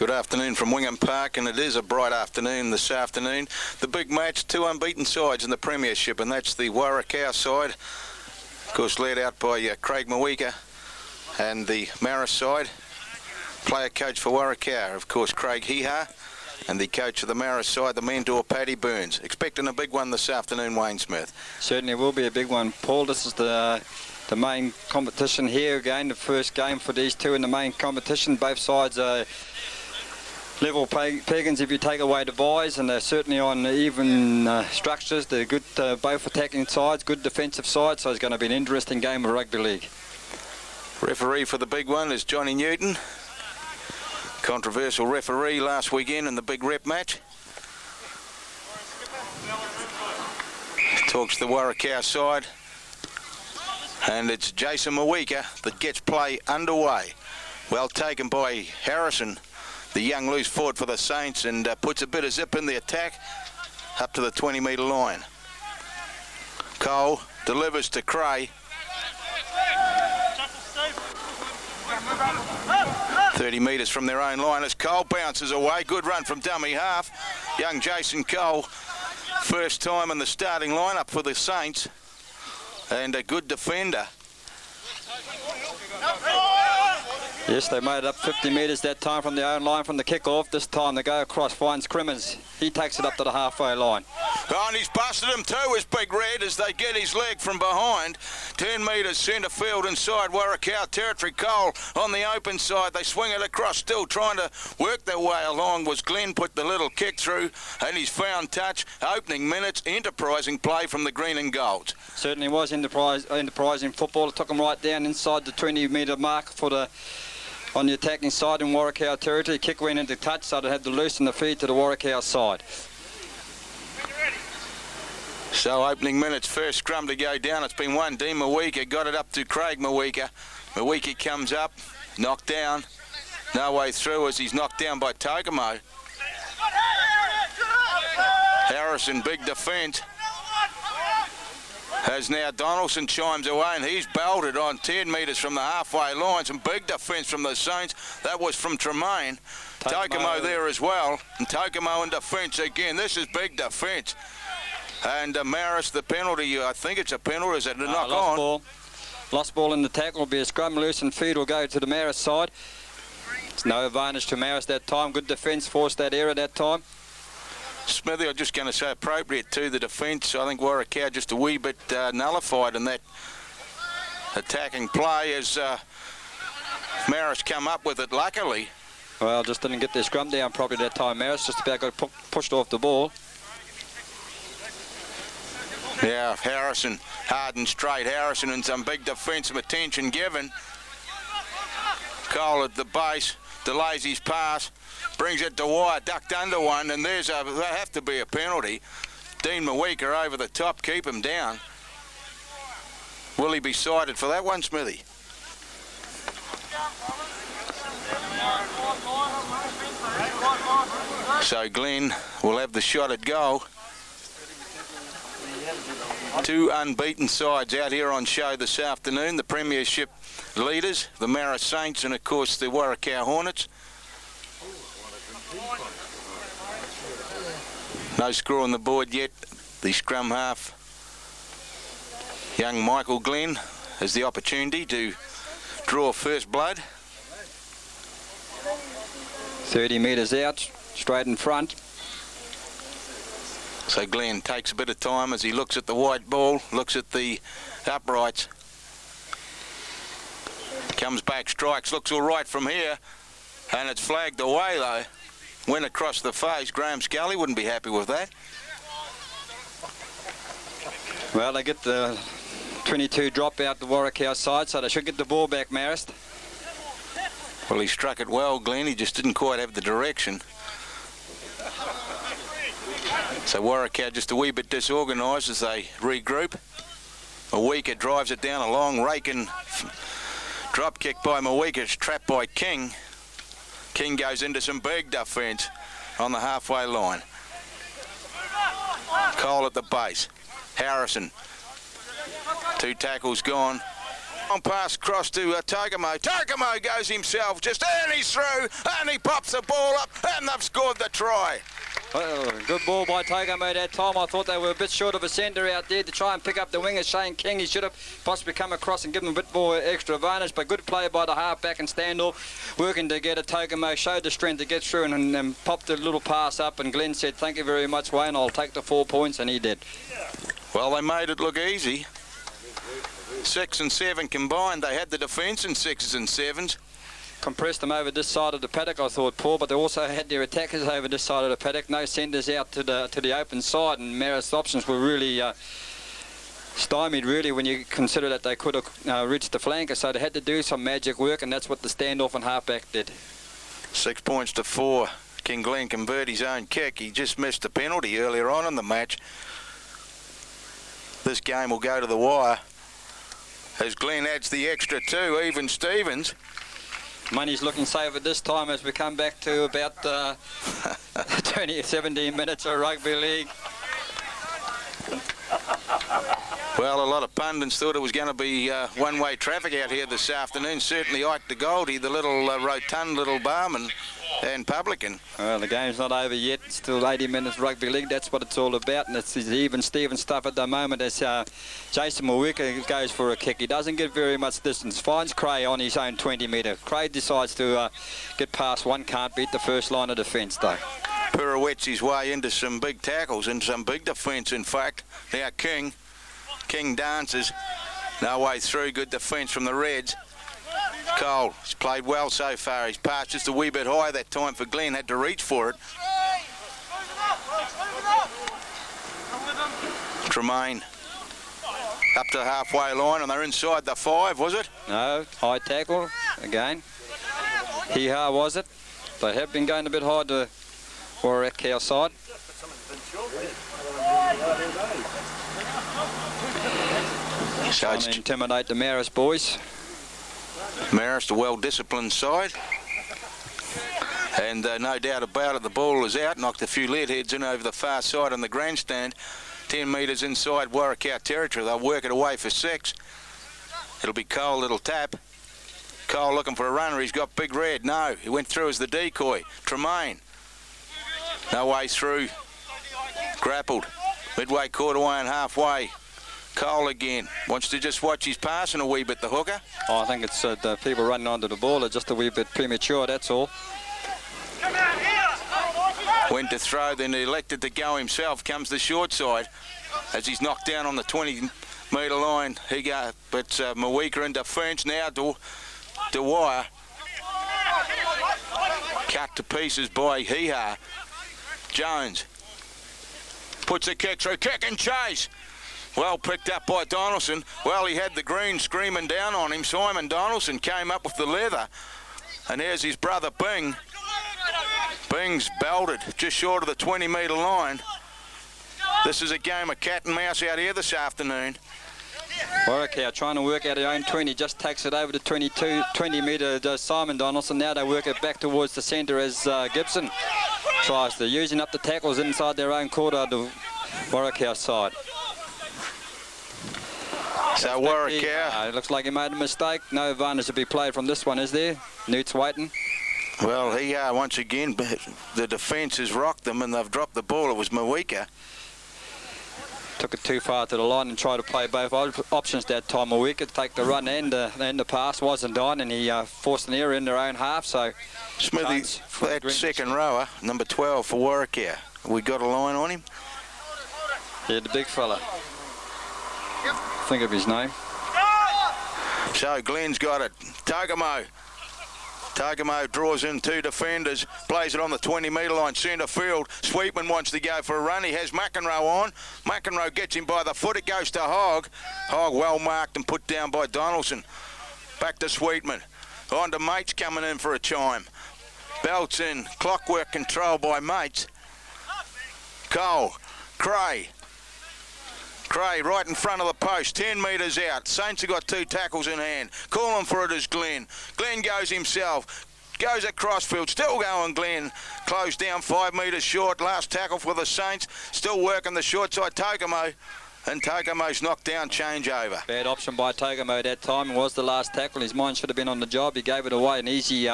Good afternoon from Wingham Park, and it is a bright afternoon this afternoon. The big match, two unbeaten sides in the Premiership, and that's the Warrakau side, of course led out by Craig Mawika, and the Marist side, player coach for Warrakau, of course Craig Heha, and the coach of the Marist side, the mentor Paddy Burns. Expecting a big one this afternoon, Wayne Smith. Certainly will be a big one, Paul. This is the main competition here again, the first game for these two in the main competition. Both sides are level peggings if you take away the buys, and they're certainly on even structures. They're good, both attacking sides, good defensive sides, so it's going to be an interesting game of rugby league. Referee for the big one is Johnny Newton. Controversial referee last weekend in the big rep match. Talks to the Warrakau side, and it's Jason Mawika that gets play underway. Well taken by Harrison, the young loose forward for the Saints, and puts a bit of zip in the attack up to the 20-metre line. Cole delivers to Cray. 30 metres from their own line as Cole bounces away. Good run from dummy half. Young Jason Cole, first time in the starting lineup for the Saints, and a good defender. Yes, they made it up 50 metres that time from their own line from the kick-off. This time they go across, finds Crimmins. He takes it up to the halfway line. Oh, and he's busted him too, as Big Red, as they get his leg from behind. 10 metres centre field inside Warrakau territory. Cole on the open side. They swing it across, still trying to work their way along. Was Glenn put the little kick through, and he's found touch. Opening minutes, enterprising play from the green and gold. Certainly was enterprising football. It took them right down inside the 20-metre mark for the on the attacking side in Warrakau territory. Kick went into touch, so they had to loosen the feed to the Warrakau side. So opening minutes, first scrum to go down. It's been one. Dean Mawika got it up to Craig Mawika. Mawika comes up, knocked down. No way through as he's knocked down by Tokamo. Harrison, big defence. As now Donaldson chimes away, and he's belted on 10 metres from the halfway line. Some big defence from the Saints. That was from Tremaine. Tokamo there as well. And Tokamo in defence again. This is big defence. And Marist, the penalty, I think it's a penalty. Is it a knock on? Ball. Lost ball in the tackle will be a scrum. Loose and feed will go to the Marist side. It's no advantage to Marist that time. Good defence, forced that error that time. Smithy, I'm just going to say appropriate to the defence. I think Warrakau just a wee bit nullified in that attacking play as Marist come up with it luckily. Well, just didn't get their scrum down properly that time. Marist just about got pushed off the ball. Yeah, Harrison, hard and straight. Harrison and some big defensive attention given. Cole at the base, delays his pass. Brings it to wire, ducked under one, and there's that have to be a penalty. Dean Mawika over the top, keep him down. Will he be cited for that one, Smithy? So Glenn will have the shot at goal. Two unbeaten sides out here on show this afternoon. The Premiership leaders, the Marist Saints, and of course the Warrakau Hornets. No score on the board yet. The scrum half, young Michael Glenn, has the opportunity to draw first blood. 30 metres out, straight in front. So Glenn takes a bit of time as he looks at the white ball, looks at the uprights. Comes back, strikes, looks all right from here, and it's flagged away though. Went across the face. Graham Scully wouldn't be happy with that. Well, they get the 22 drop out the Warrakau side, so they should get the ball back, Marist. Well, he struck it well, Glenn. He just didn't quite have the direction. So Warrakau just a wee bit disorganised as they regroup. Mawika drives it down a long raking drop kick by Mawika. It's trapped by King. King goes into some big defence on the halfway line. Cole at the base. Harrison. 2 tackles gone. On pass across to Togamo. Togamo goes himself, just and he's through, and he pops the ball up, and they've scored the try. Oh, good ball by Togamo that time. I thought they were a bit short of a centre out there to try and pick up the winger, Shane King. He should have possibly come across and given him a bit more extra advantage, but good play by the half-back and standoff, working to get a Togamo, showed the strength to get through and popped a little pass up, and Glenn said, thank you very much, Wayne, I'll take the 4 points, and he did. Well, they made it look easy. 6 and 7 combined. They had the defence in 6s and 7s. Compressed them over this side of the paddock, I thought, Paul, but they also had their attackers over this side of the paddock. No centres out to the open side, and Marist's options were really stymied, really, when you consider that they could have reached the flanker. So they had to do some magic work, and that's what the standoff and halfback did. 6 points to 4. Can Glenn convert his own kick? He just missed a penalty earlier on in the match. This game will go to the wire as Glenn adds the extra 2, even Stevens. Money's looking safe at this time as we come back to about 17 minutes of rugby league. Well, a lot of pundits thought it was going to be one-way traffic out here this afternoon. Certainly Ike de Goldie, the little rotund little barman and publican. Well, the game's not over yet. It's still 80 minutes rugby league. That's what it's all about, and it's even Steven stuff at the moment as Jason Mawika goes for a kick. He doesn't get very much distance. Finds Cray on his own 20 metre. Cray decides to get past one. Can't beat the first line of defence, though. Pirouettes his way into some big tackles and some big defence, in fact. Now King dances. No way through. Good defence from the Reds. Cole, he's played well so far. He's passed just a wee bit high that time for Glenn. Had to reach for it. Tremaine up to the halfway line, and they're inside the 5, was it? No, high tackle again. Hee-ha, was it? They have been going a bit hard to Warwick our side. Trying to intimidate the Marist boys. Marist, a well-disciplined side. And no doubt about it, the ball is out. Knocked a few leadheads in over the far side on the grandstand. 10 metres inside Warwick territory. They'll work it away for 6. It'll be Cole, little tap. Cole looking for a runner. He's got Big Red. No, he went through as the decoy. Tremaine. No way through. Grappled. Midway, quarter-way and halfway. Cole again. Wants to just watch his passing a wee bit, the hooker. Oh, I think it's the people running onto the ball are just a wee bit premature, that's all. Went to throw, then elected to go himself. Comes the short side as he's knocked down on the 20-metre line. He got, but Mawika in defence now. Dwyer cut to pieces by Hee-ha. Jones puts a kick through. Kick and chase. Well picked up by Donaldson. Well, he had the green screaming down on him. Simon Donaldson came up with the leather. And here's his brother Bing. Bing's belted just short of the 20-metre line. This is a game of cat and mouse out here this afternoon. Warwick trying to work out their own 20, just takes it over to 20 metre does Simon Donaldson. Now they work it back towards the centre as Gibson tries to, using up the tackles inside their own quarter, the Warwick side. So Warwick it looks like he made a mistake. No advantage to be played from this one, is there? Newt's waiting. Well, once again, the defence has rocked them and they've dropped the ball. It was Mawika. Took it too far to the line and tried to play both options that time. Mawika to take the run and the pass wasn't on, and he forced an error in their own half. So Smithy, that second rower, number 12 for Warwick here. We got a line on him? Yeah, the big fella. Think of his name. So Glenn's got it. Togamo draws in 2 defenders, plays it on the 20-metre line, centre field. Sweetman wants to go for a run. He has McEnroe on. McEnroe gets him by the foot. It goes to Hogg. Hogg well marked and put down by Donaldson. Back to Sweetman. On to Mates coming in for a chime. Belts in. Clockwork control by Mates. Cole. Cray right in front of the post, 10 metres out. Saints have got 2 tackles in hand. Calling for it is Glenn. Glenn goes himself. Goes at crossfield. Still going Glenn. Closed down 5 metres short. Last tackle for the Saints. Still working the short side. Togamo. and Tokomo's knocked down changeover. Bad option by Tokomo that time. It was the last tackle. His mind should have been on the job. He gave it away. An easy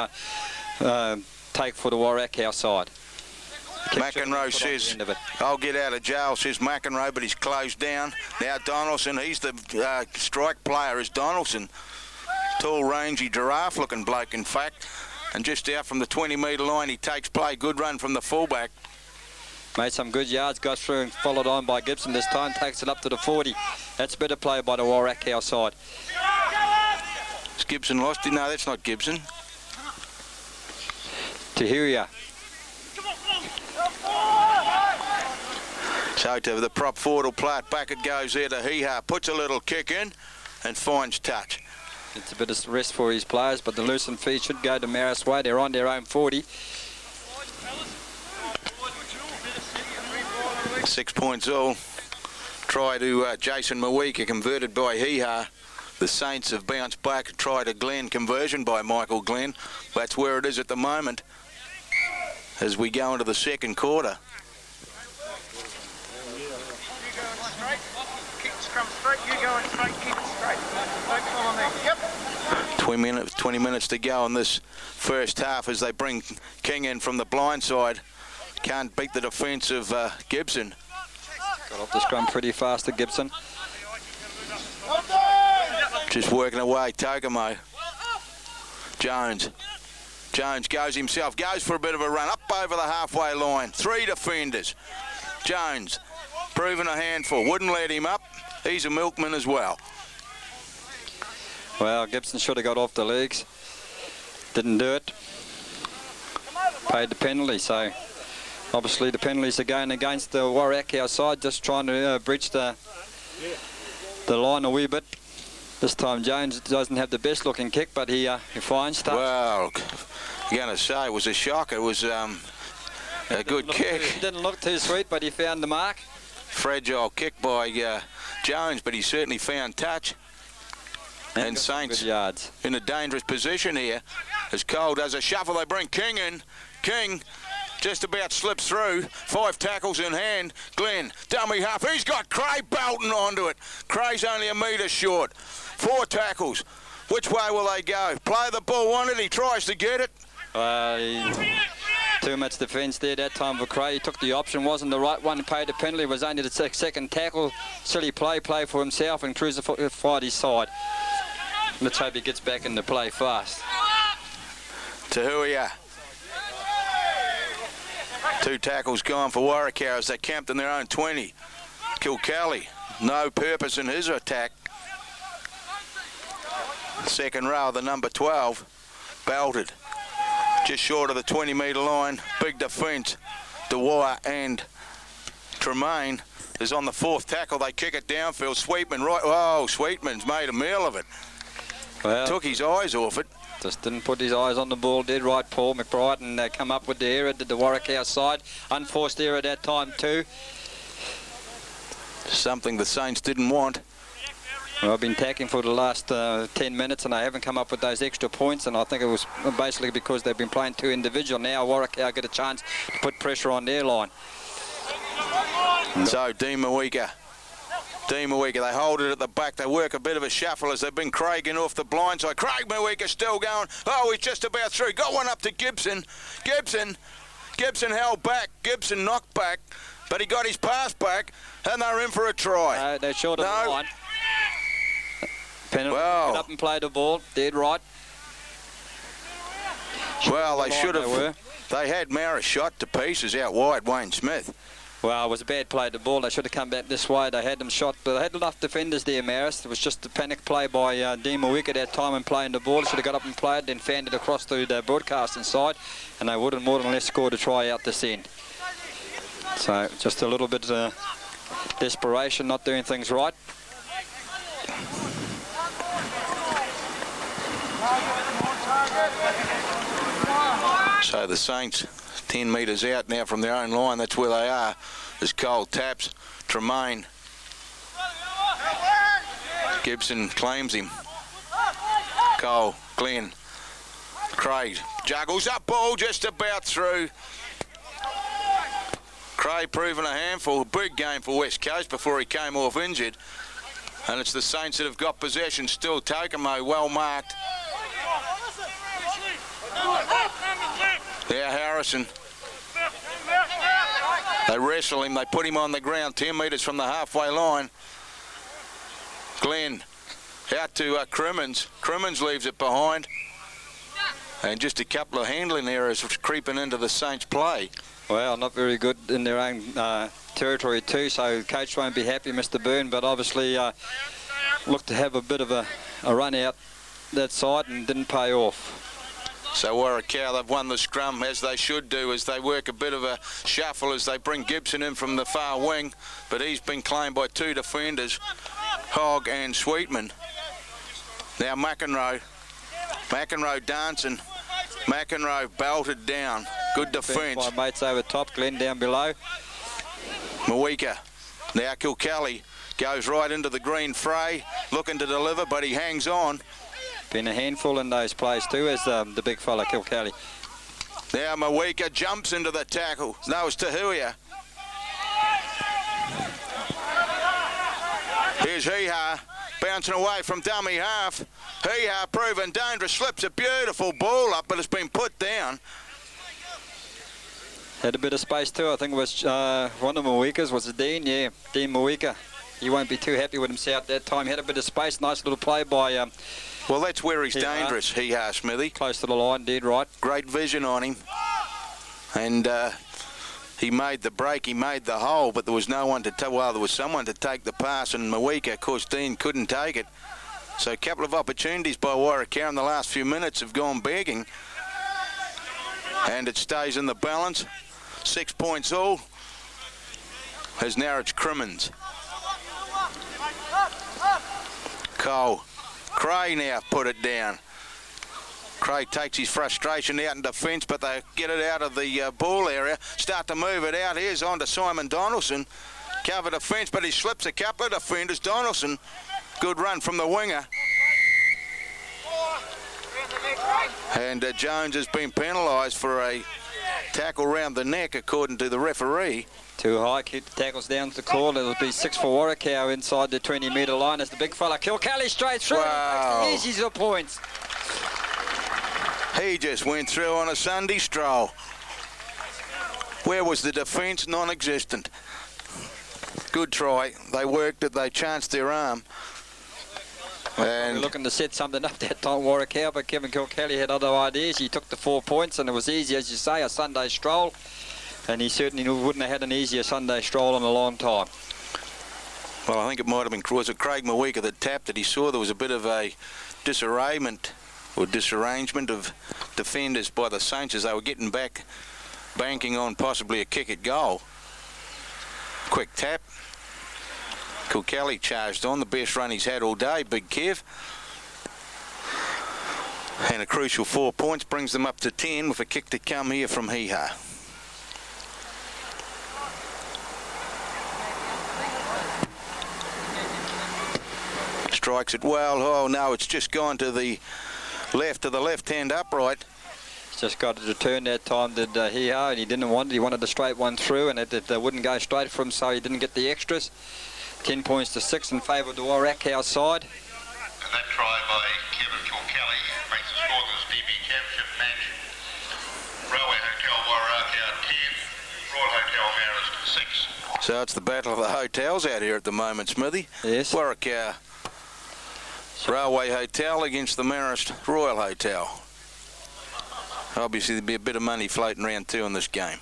take for the Warrakau side. McEnroe says, I'll get out of jail, says McEnroe, but he's closed down. Now Donaldson, he's the strike player, is Donaldson. Tall, rangy, giraffe-looking bloke, in fact. And just out from the 20-metre line, he takes play. Good run from the fullback. Made some good yards, got through and followed on by Gibson this time, takes it up to the 40. That's better play by the Warrakau side. Has Gibson lost it? No, that's not Gibson. Tahiria. So to the prop forward will play it back. It goes there to Hiha. Puts a little kick in and finds touch. It's a bit of rest for his players, but the loosened feet should go to Marist way. They're on their own 40. 6 points all. Try to Jason Mawika, converted by Hiha. The Saints have bounced back and tried a Glenn conversion by Michael Glenn. That's where it is at the moment as we go into the second quarter. Kick scrum straight, you going straight, kick it straight. Don't come on there. Yep. 20 minutes to go in this first half as they bring King in from the blind side. Can't beat the defence of Gibson. Got off the scrum pretty fast at Gibson. Just working away, Tokomo. Jones goes himself, goes for a bit of a run, up over the halfway line. 3 defenders. Jones, proving a handful, wouldn't let him up. He's a milkman as well. Well, Gibson should have got off the legs. Didn't do it. Paid the penalty, so obviously the penalties are going against the Warrakau side, just trying to breach the line a wee bit. This time Jones doesn't have the best looking kick, but he finds touch. Well, I'm going to say it was a shock. It was a good kick. It didn't look too sweet, but he found the mark. Fragile kick by Jones, but he certainly found touch. And Saints yards in a dangerous position here as Cole does a shuffle. They bring King in. King just about slips through. 5 tackles in hand. Glenn, dummy half. He's got Cray belting onto it. Cray's only a metre short. 4 tackles. Which way will they go? Play the ball, wanted. He tries to get it. Too much defence there that time for Cray. He took the option, wasn't the right one. Paid the penalty. Was only the second tackle. Silly play for himself and crucified his side. Let's hope he gets back into play fast. Tahuia. 2 tackles gone for Warrakau as they camped in their own 20. Kilkelly, no purpose in his attack. Second row, the number 12, belted. Just short of the 20-metre line. Big defence. Dwyer and Tremaine is on the 4th tackle. They kick it downfield. Sweetman right. Oh, Sweetman's made a meal of it. Well, took his eyes off it. Just didn't put his eyes on the ball. Did right, Paul McBride, and they come up with the error. Did the Warrakau side. Unforced error that time too. Something the Saints didn't want. Well, I've been tacking for the last 10 minutes and I haven't come up with those extra points, and I think it was basically because they've been playing 2 individual. Now Warrakau get a chance to put pressure on their line. So Dean Mawika, they hold it at the back. They work a bit of a shuffle as they've been Craiging off the blind side. Craig Mawika still going. Oh, he's just about through. Got one up to Gibson. Gibson held back. Gibson knocked back, but he got his pass back, and they're in for a try. No, they're short of the line. Penalty. Well, Get up and play the ball. Dead right. Well, they should have. They had Marist shot to pieces out wide, Wayne Smith. Well, it was a bad play the ball. They should have come back this way. They had them shot, but they had enough defenders there, Marist. It was just a panic play by Dean Mawika at that time and playing the ball. They should have got up and played, then fanned it across to the broadcasting side, and they would have more than less scored a try out this end. So just a little bit desperation, not doing things right. So the Saints 10 metres out now from their own line. That's where they are as Cole taps. Tremaine. Gibson claims him. Cole, Glenn, Craig juggles up ball just about through. Cray proving a handful, a big game for West Coast before he came off injured. And it's the Saints that have got possession still. Tokamo well marked. Now Harrison. They wrestle him, they put him on the ground 10 metres from the halfway line. Glenn out to Crimmins. Crimmins leaves it behind. And just a couple of handling errors creeping into the Saints play. Well, not very good in their own territory too, so coach won't be happy, Mr. Byrne, but obviously looked to have a bit of a run out that side and didn't pay off. So Warracow, they've won the scrum as they should do, as they work a bit of a shuffle as they bring Gibson in from the far wing, but he's been claimed by two defenders, Hogg and Sweetman. Now McEnroe dancing. McEnroe belted down. Good defence. My mates over top, Glenn down below. Mawika. Now Kilkelly goes right into the green fray, looking to deliver, but he hangs on. Been a handful in those plays too, as the big fella Kilkelly. Now Mawika jumps into the tackle. No, it's Tahuia. Here's Hiha bouncing away from dummy half. Hiha proven dangerous, slips a beautiful ball up, but it's been put down. Had a bit of space too. I think it was one of Mawikas, was it Dean? Yeah, Dean Mawika. He won't be too happy with himself that time. He had a bit of space. Nice little play by... well, that's where he's dangerous, Hiha, Smithy. Close to the line, dead right. Great vision on him. And he made the break, he made the hole, but there was no one to tell. Well, there was someone to take the pass, and Mawika, of course, Dean couldn't take it. So a couple of opportunities by Warracow in the last few minutes have gone begging. And it stays in the balance. 6 points all. As now it's Crimmins. Cole. Cray now put it down. Cray takes his frustration out in defence, but they get it out of the ball area. Start to move it out. Here's on to Simon Donaldson. Cover defence, but he slips a couple of defenders. Donaldson, good run from the winger. And Jones has been penalised for a tackle round the neck, according to the referee. Too high, keep the tackles down to the call. It'll be 6 for Warracow inside the 20-metre line as the big fella Kilkelly straight through. Wow. And he takes the easiest of points. He just went through on a Sunday stroll. Where was the defence? Non-existent. Good try. They worked it. They chanced their arm. And looking to set something up that time, Warracow, but Kevin Kilkelly had other ideas. He took the 4 points, and it was easy, as you say, a Sunday stroll. And he certainly wouldn't have had an easier Sunday stroll in a long time. Well, I think it might have been, was it Craig Mawika that tapped it? He saw there was a bit of a disarrangement of defenders by the Saints as they were getting back, banking on possibly a kick at goal. Quick tap. Kilkelly charged on, the best run he's had all day, Big Kev. And a crucial 4 points brings them up to 10 with a kick to come here from Hiha. Strikes it well. Oh no, it's just gone to the left-hand upright. He's just got it to turn that time, did Hiha, and he didn't want it. He wanted a straight one through, and it wouldn't go straight for him, so he didn't get the extras. 10 points to 6 in favour of the Warracow side. And that try by Kevin Kilkelly makes the score to this DB Championship match. Railway Hotel Warracow 10, Royal Hotel Marist 6. So it's the battle of the hotels out here at the moment, Smithy. Yes. Warracow Railway Hotel against the Marist Royal Hotel. Obviously there'll be a bit of money floating around too in this game.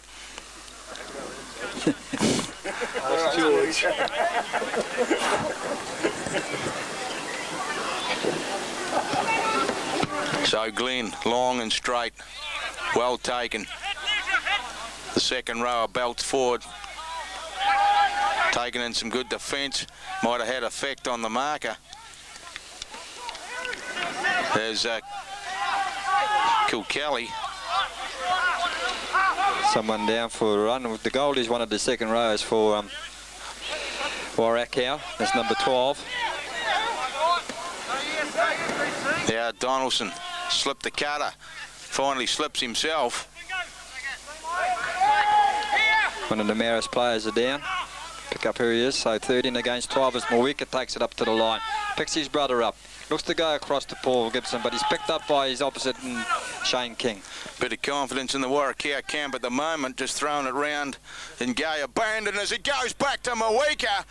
So Glenn, long and straight, well taken. The second rower belts forward, taking in some good defence, might have had effect on the marker. There's Kilkelly. Someone down for a run. The Goldies wanted the second rows for Warracow. That's number 12. Yeah, Donaldson slipped the cutter. Finally slips himself. One of the Marist players are down. Pick up who he is. So 13 against 12 as Mawika takes it up to the line. Picks his brother up. Looks to go across to Paul Gibson, but he's picked up by his opposite, Shane King. Bit of confidence in the Warracow camp at the moment, just throwing it round in Gay Abandon as it goes back to Mawika.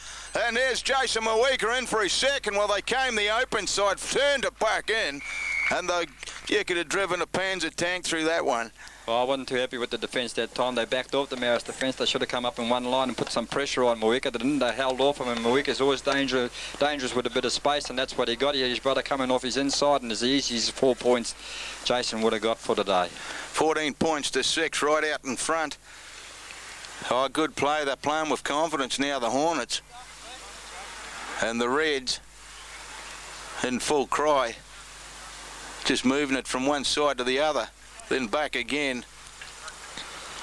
And there's Jason Mawika in for his second. Well, they came the open side, turned it back in, and you could have driven a Panzer tank through that one. Well, I wasn't too happy with the defence that time. They backed off the Marist defence. They should have come up in one line and put some pressure on Mawika. They didn't. They held off him, and Mawika's always dangerous with a bit of space, and that's what he got. His brother coming off his inside, and as easy as 4 points Jason would have got for today. 14 points to 6 right out in front. Oh, good play. They're playing with confidence now, the Hornets. And the Reds in full cry. Just moving it from one side to the other. Then back again.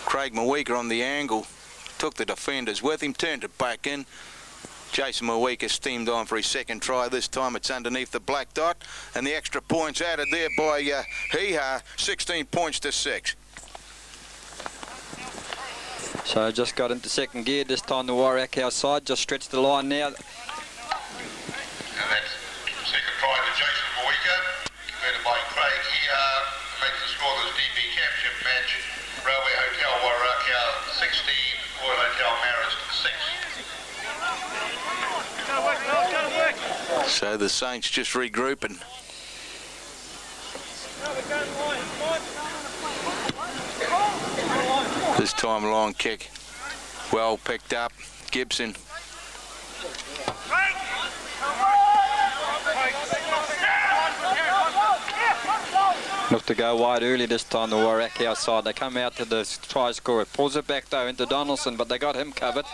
Craig Mawika on the angle. Took the defenders with him, turned it back in. Jason Mawika steamed on for his second try. This time it's underneath the black dot. And the extra points added there by Hiha, 16 points to 6. So just got into second gear. This time the Warracow side just stretched the line now. And that's second try to Jason Mawika, converted by Craig Hiha. Makes the scoreless DB Championship match. Railway Hotel Warracow 16, Royal Hotel Marist 6. So the Saints just regrouping. This time long kick. Well picked up. Gibson. Look to go wide early this time, the Warracow side. They come out to the try scorer. Pulls it back though into Donaldson, but they got him covered.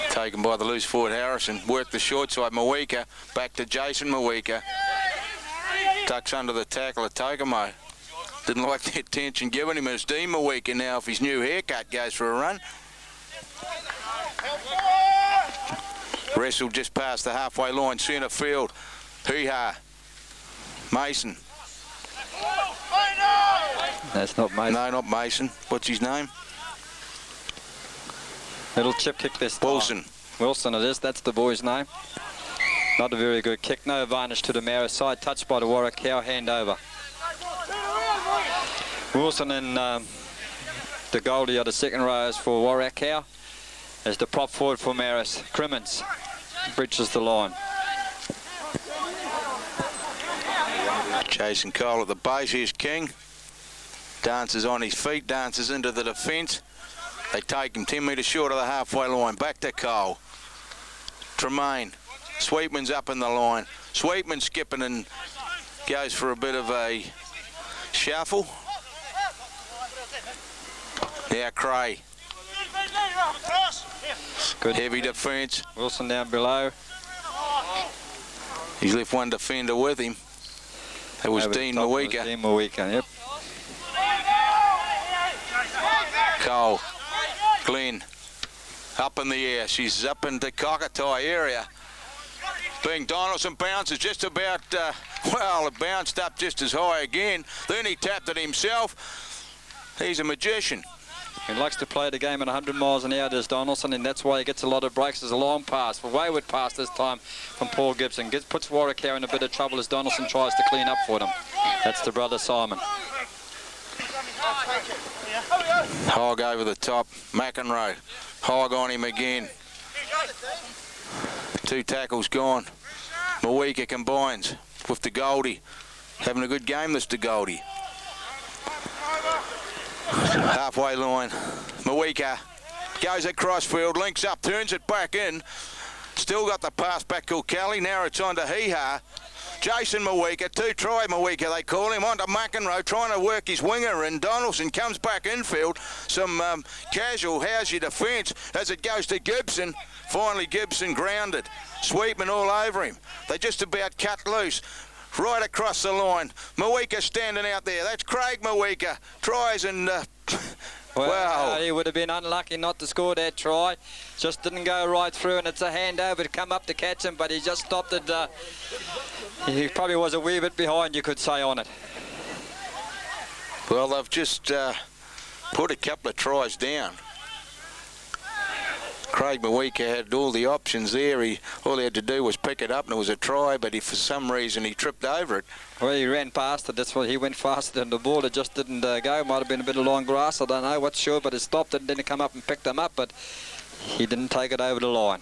Taken by the loose forward Harrison. Worked the short side Mawika. Back to Jason Mawika. Tucks under the tackle of Tokamo. Didn't like the attention given him as Dean Mawika now if his new haircut goes for a run. Wrestled just past the halfway line, centre field. Hiha. Mason. That's not Mason. No, not Mason. What's his name? Little chip kick this time. Wilson. Wilson it is. That's the boy's name. Not a very good kick. No advantage to the Marist side. Touched by the Warracow. Hand over. Wilson and the Goldie are the second rowers for Warracow. As the prop forward for Marist, Crimmins breaches the line. Jason Cole at the base. Here's King. Dances on his feet, dances into the defence. They take him 10 metres short of the halfway line. Back to Cole. Tremaine. Sweetman's up in the line. Sweetman skipping and goes for a bit of a shuffle. Now Cray. Good. Heavy defence. Wilson down below. He's left one defender with him. That was Dean Mawika. Dean Mawika, yep. Cole. Glenn. Up in the air. She's up into Cockatoo area. Being Donaldson bounces just about, well, it bounced up just as high again. Then he tapped it himself. He's a magician. He likes to play the game at 100 miles an hour, does Donaldson, and that's why he gets a lot of breaks. There's a long pass, a wayward pass this time from Paul Gibson. Puts Warracow in a bit of trouble as Donaldson tries to clean up for them. That's the brother Simon. Hog over the top. McEnroe. Hog on him again. 2 tackles gone. Mawika combines with the Goldie. Having a good game, this Goldie. Halfway line. Mawika goes across field, links up, turns it back in. Still got the pass back to Kelly. Now it's on to Hiha. Jason Mawika, 2-try Mawika, they call him, onto McEnroe, trying to work his winger, and Donaldson comes back infield. Some casual housey defence as it goes to Gibson. Finally Gibson grounded. Sweetman all over him. They just about cut loose. Right across the line. Mawika standing out there. That's Craig Mawika. Tries and... wow. He would have been unlucky not to score that try. Just didn't go right through, and it's a handover to come up to catch him, but he just stopped it. He probably was a wee bit behind, you could say, on it. Well, they've just put a couple of tries down. Craig Mawika had all the options there. All he had to do was pick it up, and it was a try, but for some reason he tripped over it. Well, he ran past it. That's why he went faster than the ball. It just didn't go. Might have been a bit of long grass. I don't know what's sure, but it stopped it and then he come up and picked them up, but he didn't take it over the line.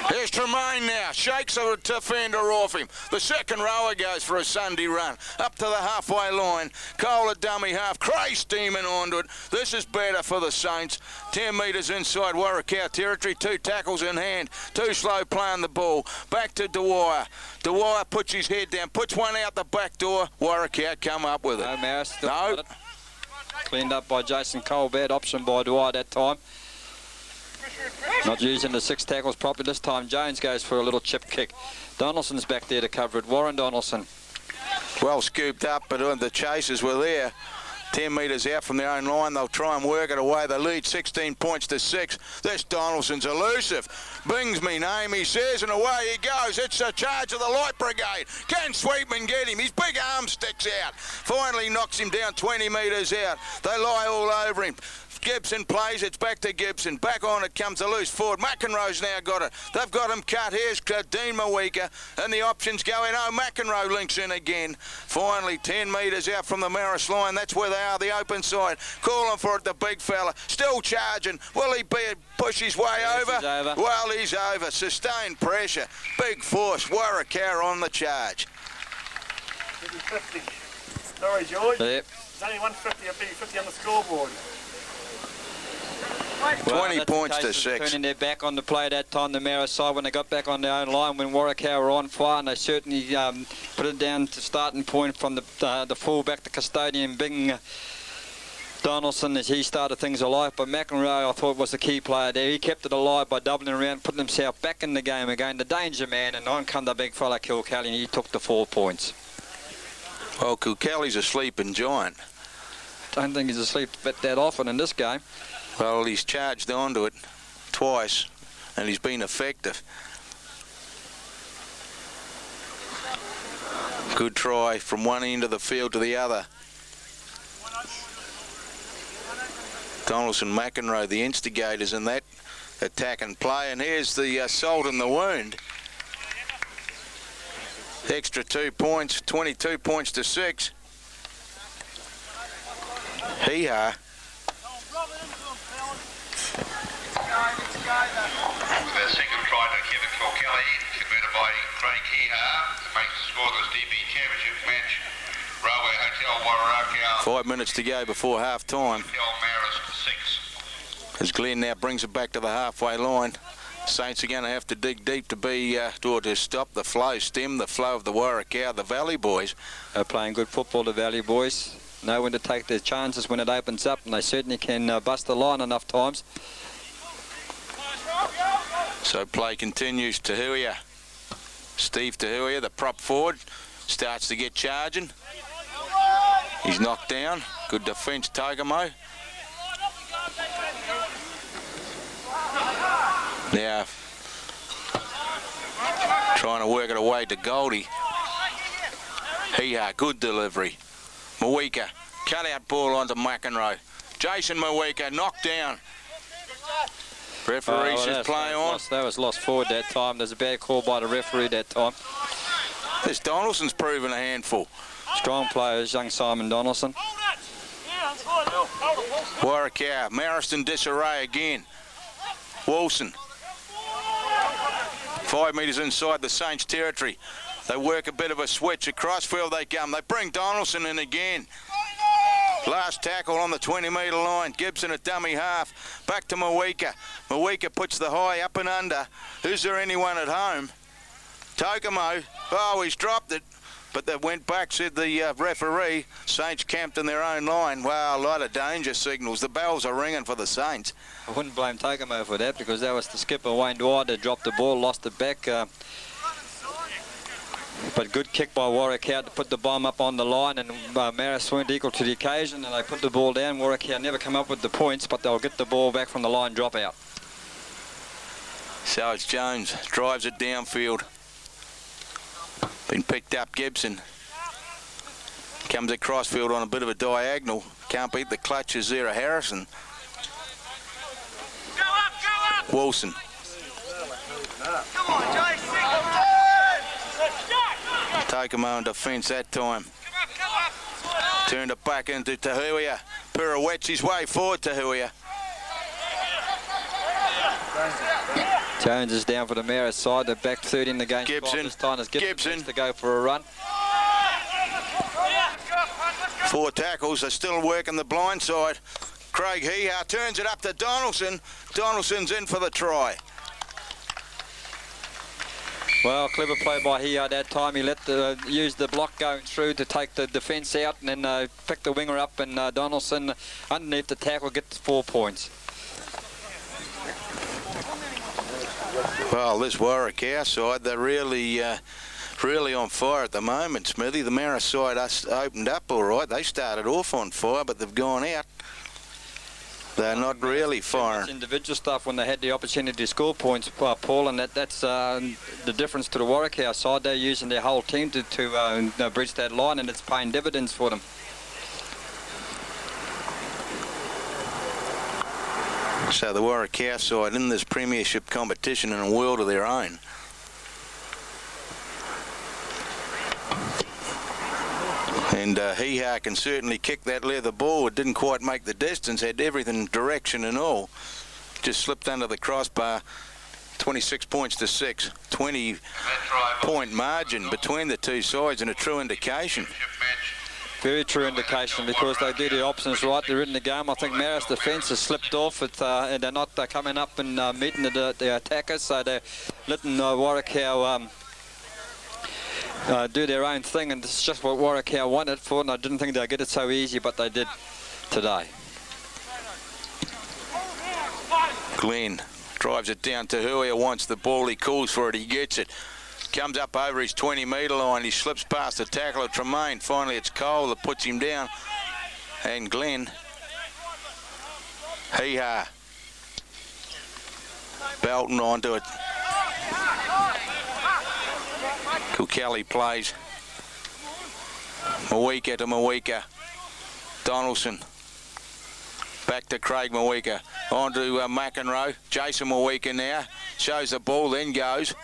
Here's Tremaine now, shakes a defender off him. The second rower goes for a Sunday run. Up to the halfway line. Cole at dummy half. Cray steaming onto it. This is better for the Saints. 10 metres inside Warracow territory. 2 tackles in hand. Too slow playing the ball. Back to Dwyer. Dwyer puts his head down. Puts one out the back door. Warracow come up with it. No, Marist still No. got it. Cleaned up by Jason Cole. Bad option by Dwyer that time. Not using the 6 tackles properly this time. Jones goes for a little chip kick. Donaldson's back there to cover it. Warren Donaldson. Well scooped up, but the chasers were there. 10 metres out from their own line. They'll try and work it away. They lead 16 points to 6. This Donaldson's elusive. Bings me name, he says, and away he goes. It's a charge of the Light Brigade. Can Sweetman get him? His big arm sticks out. Finally knocks him down 20 metres out. They lie all over him. Gibson plays, it's back to Gibson. Back on it comes a loose forward. McEnroe's now got it. They've got him cut. Here's Dean Mawika, and the options going. Oh, McEnroe links in again. Finally, 10 metres out from the Marist line. That's where they are, the open side. Calling for it, the big fella. Still charging. Will he push his way over? He's over? Well, he's over. Sustained pressure. Big force. Warracow on the charge. 50. Sorry, George. Yep. It's only 150. It'll be 50 on the scoreboard. 20 points to 6. Turning their back on the play that time, the Marist side, when they got back on their own line, when Warracow were on fire, and they certainly put it down to starting point from the full-back, the custodian, Bing Donaldson, as he started things alive. But McEnroe, I thought, was the key player there. He kept it alive by doubling around, putting himself back in the game again. The danger man, and on come the big fella, Kilkelly, and he took the 4 points. Well, Kilkelly's a sleeping giant. Don't think he's asleep that often in this game. Well, he's charged onto it twice, and he's been effective. Good try from one end of the field to the other. Donaldson, McEnroe, the instigators in that attack and play. And here's the salt in the wound. Extra 2 points, 22 points to 6. Hee-ha. The second try to Kevin Kilkelly, converted by Craig Hee-ha, to make the scoreless DB Championship match. Railway Hotel Warracow. 5 minutes to go before half time. Hotel Marist 6. As Glenn now brings it back to the halfway line. Saints are going to have to dig deep to stop the flow, stem the flow of the Warracow, the Valley boys. They're playing good football, the Valley boys. Know when to take their chances when it opens up, and they certainly can bust the line enough times. So play continues. Tahuya. Steve Tahuya, the prop forward, starts to get charging. He's knocked down. Good defence, Togamo. Now, trying to work it away to Goldie. Hee-ha, good delivery. Mawika, cut out ball onto McEnroe. Jason Mawika, knocked down. Referee says play on. That was lost forward that time. There's a bad call by the referee that time. This Donaldson's proven a handful. Strong players, young Simon Donaldson. Warracow, Marist in disarray again. Wilson. 5 metres inside the Saints' territory. They work a bit of a switch. Across field they come. They bring Donaldson in again. Last tackle on the 20-metre line. Gibson at dummy half. Back to Mawika. Mawika puts the high up and under. Is there anyone at home? Tokamo. Oh, he's dropped it. But they went back, said the referee. Saints camped in their own line. Wow, a lot of danger signals. The bells are ringing for the Saints. I wouldn't blame Tokamo for that, because that was the skipper, Wayne Dwyer, that dropped the ball, lost it back. But good kick by Warracow to put the bomb up on the line, and Marist weren't equal to the occasion, and they put the ball down. Warracow never come up with the points, but they'll get the ball back from the line dropout. So it's Jones, drives it downfield. Been picked up, Gibson. Comes across field on a bit of a diagonal. Can't beat the clutches there of Harrison. Wilson. Come on, Jason. Takamo in defence that time. Turned it back into Tahuia. Pirouettes his way forward, Tahuia. Jones is down for the Marist side. They're back 30 in the game. Gibson. This time as Gibson Gibson to go for a run. 4 tackles. They're still working the blind side. Craig Heha turns it up to Donaldson. Donaldson's in for the try. Well, clever play by Heha that time. He used the block going through to take the defence out and then pick the winger up, and Donaldson underneath the tackle gets 4 points. Well, this Warwick our side, they're really on fire at the moment, Smithy. The Marist side opened up all right. They started off on fire, but they've gone out. They're not really firing. Individual stuff when they had the opportunity to score points, Paul, and that's the difference to the Warwick our side. They're using their whole team to bridge that line, and it's paying dividends for them. So the Warwick our side in this premiership competition in a world of their own. And Heha can certainly kick that leather ball. It didn't quite make the distance, had everything, direction and all. Just slipped under the crossbar. 26 points to 6. 20-point margin between the two sides, and a true indication. Very true indication, because they do the options right. They're in the game. I think Marist defence has slipped off, and they're not coming up and meeting the attackers, so they're letting Warwick do their own thing, and it's just what Warwick wanted for, and I didn't think they'd get it so easy, but they did today. Glenn drives it down to Huia, wants the ball, he calls for it, he gets it. Comes up over his 20-metre line, he slips past the tackle of Tremaine. Finally it's Cole that puts him down, and Glenn. Heha belting onto it. Kelly plays. Mawika to Mawika. Donaldson. Back to Craig Mawika. On to McEnroe. Jason Mawika now. Shows the ball, then goes.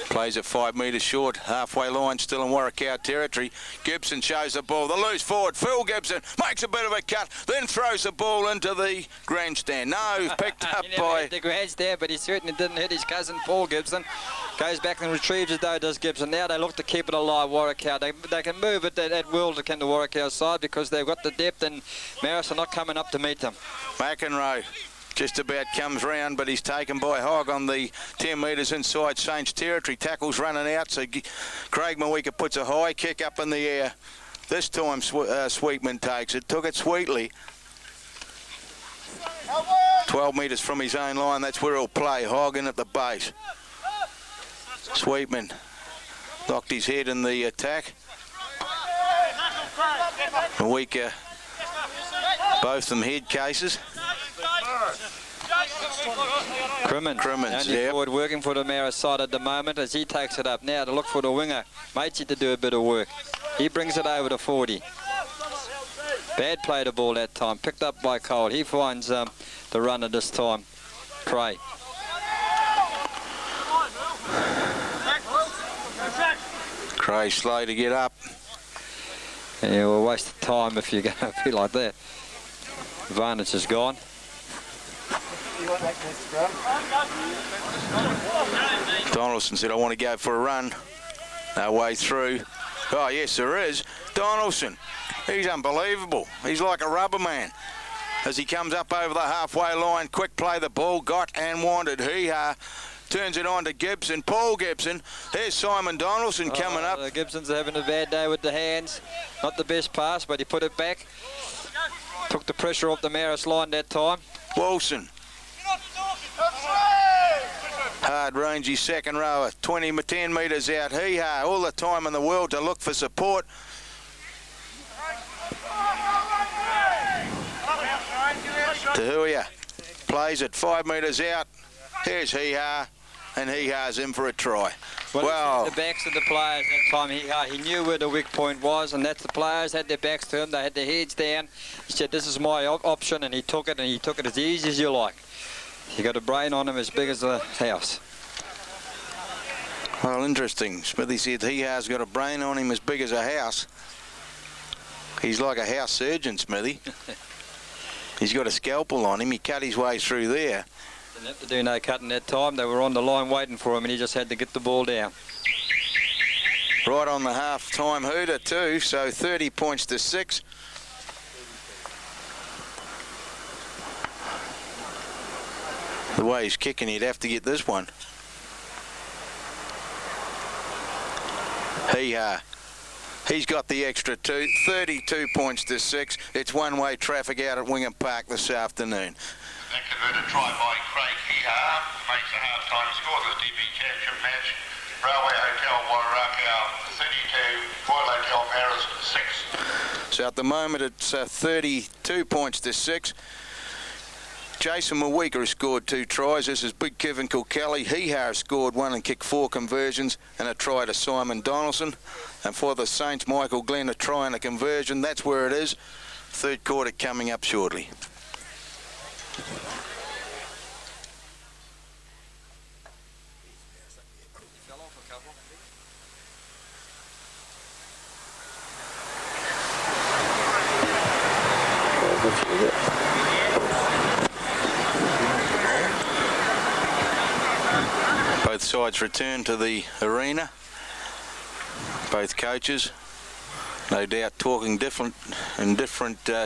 Plays it 5 metres short. Halfway line, still in Warwick territory. Gibson shows the ball. The loose forward. Phil Gibson makes a bit of a cut, then throws the ball into the grandstand. No, picked up by... the grandstand, but he certainly didn't hit his cousin Paul Gibson. Goes back and retrieves it though, does Gibson. Now they look to keep it alive, Warwick. They can move it at will to come to Warwick side, because they've got the depth, and Marist are not coming up to meet them. McEnroe just about comes round, but he's taken by Hogg on the 10 metres inside Saints territory. Tackle's running out, so Craig Mawika puts a high kick up in the air. This time Sweetman takes it, took it sweetly. 12 metres from his own line, that's where he'll play. Hogg in at the base. Sweetman knocked his head in the attack. Mawika, both them head cases. Crimmins, only forward working for the Marist side at the moment, as he takes it up now to look for the winger. Matey to do a bit of work. He brings it over to 40. Bad play the ball that time, picked up by Cole. He finds the runner this time, Cray. Cray slow to get up. Yeah, we'll waste time if you're going to be like that. Advantage is gone. Donaldson said, I want to go for a run. No way through. Oh, yes, there is. Donaldson, he's unbelievable. He's like a rubber man. As he comes up over the halfway line, quick play the ball, got and wanted. Heha turns it on to Gibson. Paul Gibson. There's Simon Donaldson coming up. Gibson's having a bad day with the hands. Not the best pass, but he put it back. Took the pressure off the Marist line that time. Wilson. Hard rangy second rower, 10 metres out. Heha, all the time in the world to look for support. Tahuia plays it 5 metres out. Here's Heha, and Heha's in for a try. Well, the backs of the players that time. He knew where the weak point was, and that's the players had their backs to him. They had their heads down. He said, "This is my option," and he took it, and he took it as easy as you like. He got a brain on him as big as a house. Well, interesting. Smithy said he has got a brain on him as big as a house. He's like a house surgeon, Smithy. He's got a scalpel on him. He cut his way through there. Didn't have to do no cutting that time. They were on the line waiting for him, and he just had to get the ball down. Right on the half-time hooter too, so 30 points to 6. The way he's kicking, he'd have to get this one. He's got the extra 2, 32 points to 6. It's one-way traffic out at Wingham Park this afternoon. That converted try by Craig Hihar makes the half-time score of the DP Championship match. Railway Hotel Waraka 32, Royal Hotel Marist 6. So at the moment it's 32 points to 6. Jason Mawika has scored 2 tries. This is Big Kevin Kilkelly. Hihar scored 1 and kicked 4 conversions and a try to Simon Donaldson. And for the Saints, Michael Glenn a try and a conversion. That's where it is. Third quarter coming up shortly. Both sides return to the arena. Both coaches, no doubt, talking different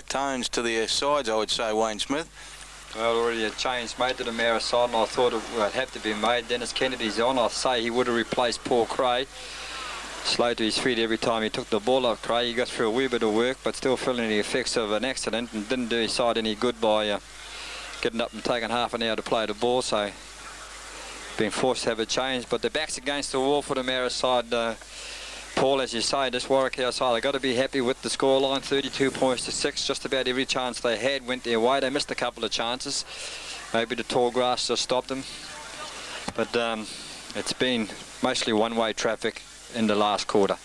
tones to their sides, I would say, Wayne Smith. Well, already a change made to the Marist side, and I thought it would have to be made. Dennis Kennedy's on. I say he would have replaced Paul Cray. Slow to his feet every time he took the ball off Cray. He got through a wee bit of work, but still feeling the effects of an accident, and didn't do his side any good by getting up and taking half an hour to play the ball. So being forced to have a change. But the back's against the wall for the Marist side. Paul, as you say, this Warwick side, they've got to be happy with the scoreline. 32 points to 6. Just about every chance they had went their way. They missed a couple of chances. Maybe the tall grass just stopped them. But it's been mostly one-way traffic in the last quarter.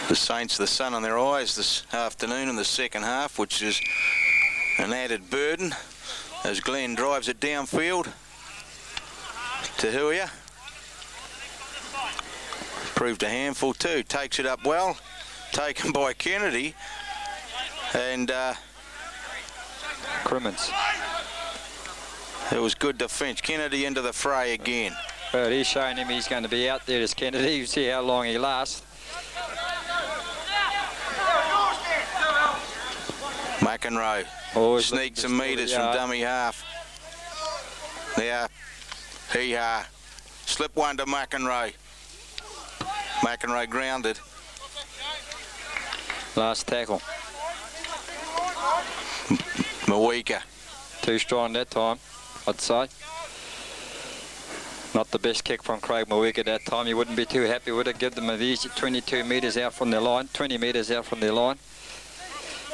The Saints, the sun on their eyes this afternoon in the second half, which is an added burden as Glenn drives it downfield to Huia. Proved a handful too. Takes it up well. Taken by Kennedy. And Crimmins. It was good defence. Kennedy into the fray again. But he's showing him he's going to be out there as Kennedy. You see how long he lasts. McEnroe Always sneaks some metres from dummy half. Now, Hihar. Slip one to McEnroe. McEnroe grounded. Last tackle. Mawika. Too strong that time, I'd say. Not the best kick from Craig Mawika that time. You wouldn't be too happy with it. Give them an easy 22 metres out from their line, 20 metres out from their line.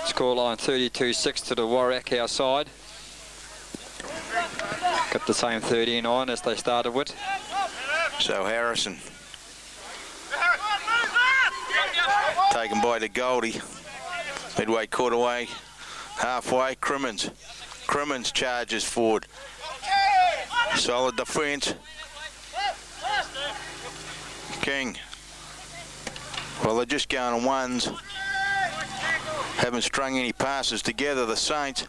Scoreline 32-6 to the Warwick side. Got the same 13 on as they started with. So Harrison. Taken by the Goldie. Midway quarter way. Halfway. Crimmins charges forward. Solid defence. King. Well, they're just going on ones. Haven't strung any passes together, the Saints.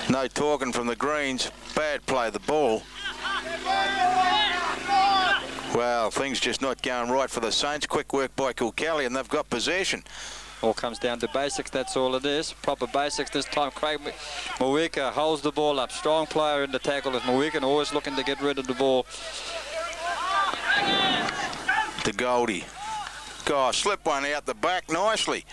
No talking from the Greens. Bad play the ball. Well, things just not going right for the Saints. Quick work by Kilkelly, and they've got possession. All comes down to basics, that's all it is. Proper basics this time. Craig Mawika holds the ball up. Strong player in the tackle is Mawika, and always looking to get rid of the ball. To Goldie. Gosh, slip one out the back nicely.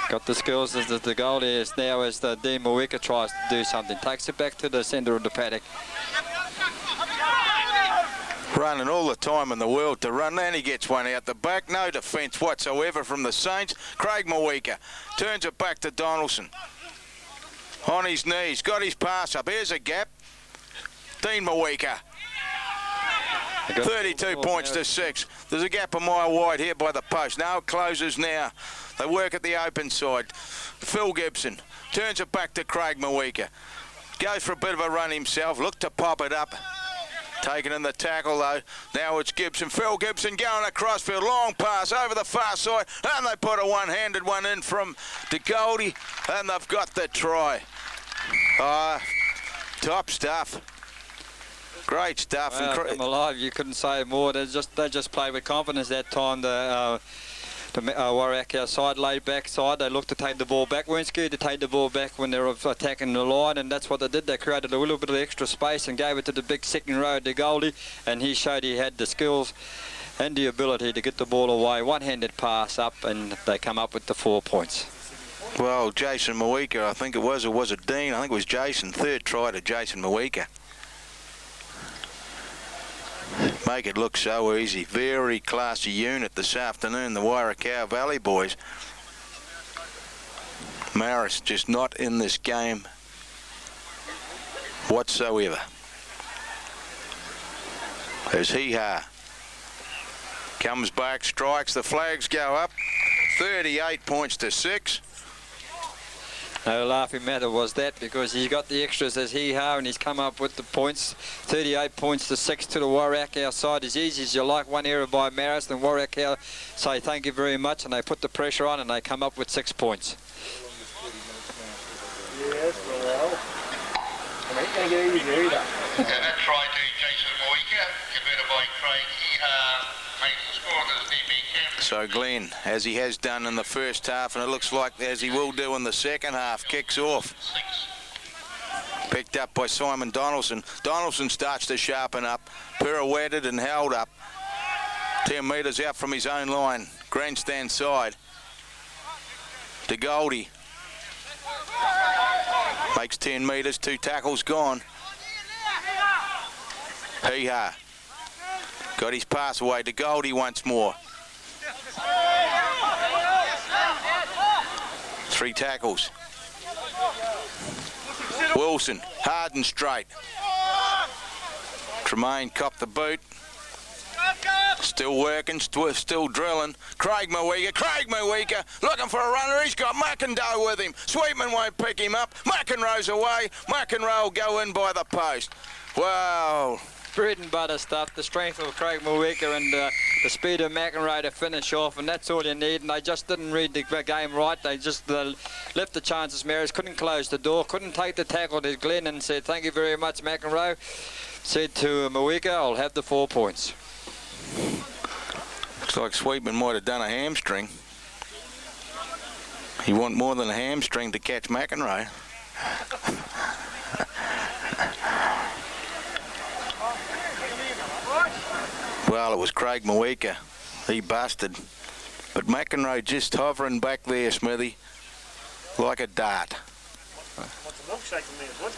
Got the skills as the Goldie is now as the Dean Mawika tries to do something. Takes it back to the centre of the paddock. Running all the time in the world to run, and he gets one out the back. No defence whatsoever from the Saints. Craig Mawika turns it back to Donaldson. On his knees, got his pass up. Here's a gap. Dean Mawika. 32 points to 6. There's a gap a mile wide here by the post. Now it closes now. They work at the open side. Phil Gibson turns it back to Craig Mawika. Goes for a bit of a run himself. Look to pop it up. Taking in the tackle though. Now it's Gibson. Phil Gibson going across field. Long pass over the far side. And they put a one-handed one in from DeGoldie. And they've got the try. Top stuff. Great stuff. Well, I'm alive. You couldn't say more. They just played with confidence that time. The Warraka side, laid back side. They looked to take the ball back. Weren't scared to take the ball back when they were attacking the line, and that's what they did. They created a little bit of extra space and gave it to the big second row, DeGoldie, and he showed he had the skills and the ability to get the ball away. One-handed pass up, and they come up with the 4 points. Well, Jason Mawika, I think it was, or was it Dean? I think it was Jason. Third try to Jason Mawika. Make it look so easy. Very classy unit this afternoon, the Warraka Valley boys. Marist just not in this game whatsoever. There's Hee-Ha. Comes back, strikes, the flags go up. 38 points to 6. No laughing matter was that, because he's got the extras as Hee-Ha, and he's come up with the points. 38 points to 6 to the Warraka side. As easy as you like. One error by Marist, and Warraka say thank you very much, and they put the pressure on and they come up with 6 points. Yes, well, I ain't going to get easy either. And that try to Jason Mawika, converted by Craig Hee-Ha, makes the score of this DB camp. So Glenn, as he has done in the first half, and it looks like as he will do in the second half, kicks off. Picked up by Simon Donaldson. Donaldson starts to sharpen up, pirouetted and held up. 10 metres out from his own line, grandstand side. DeGoldie makes 10 metres, 2 tackles gone. Hee-Ha got his pass away. DeGoldie once more. 3 tackles. Wilson, hard and straight. Tremaine copped the boot. Still working, still drilling. Craig Mawika looking for a runner. He's got McIndoe with him. Sweetman won't pick him up. McEnroe's away. McEnroe will go in by the post. Wow. Bread and butter stuff, the strength of Craig Mawika and the speed of McEnroe to finish off, and that's all you need. And they just didn't read the game right. They just left the chances. Marist couldn't close the door, couldn't take the tackle to Glenn, and said thank you very much, McEnroe. Said to Mawika, I'll have the 4 points. Looks like Sweetman might have done a hamstring. You want more than a hamstring to catch McEnroe. Well, it was Craig Mawika. He busted. But McEnroe just hovering back there, Smithy, like a dart. What's the milkshake in there, what?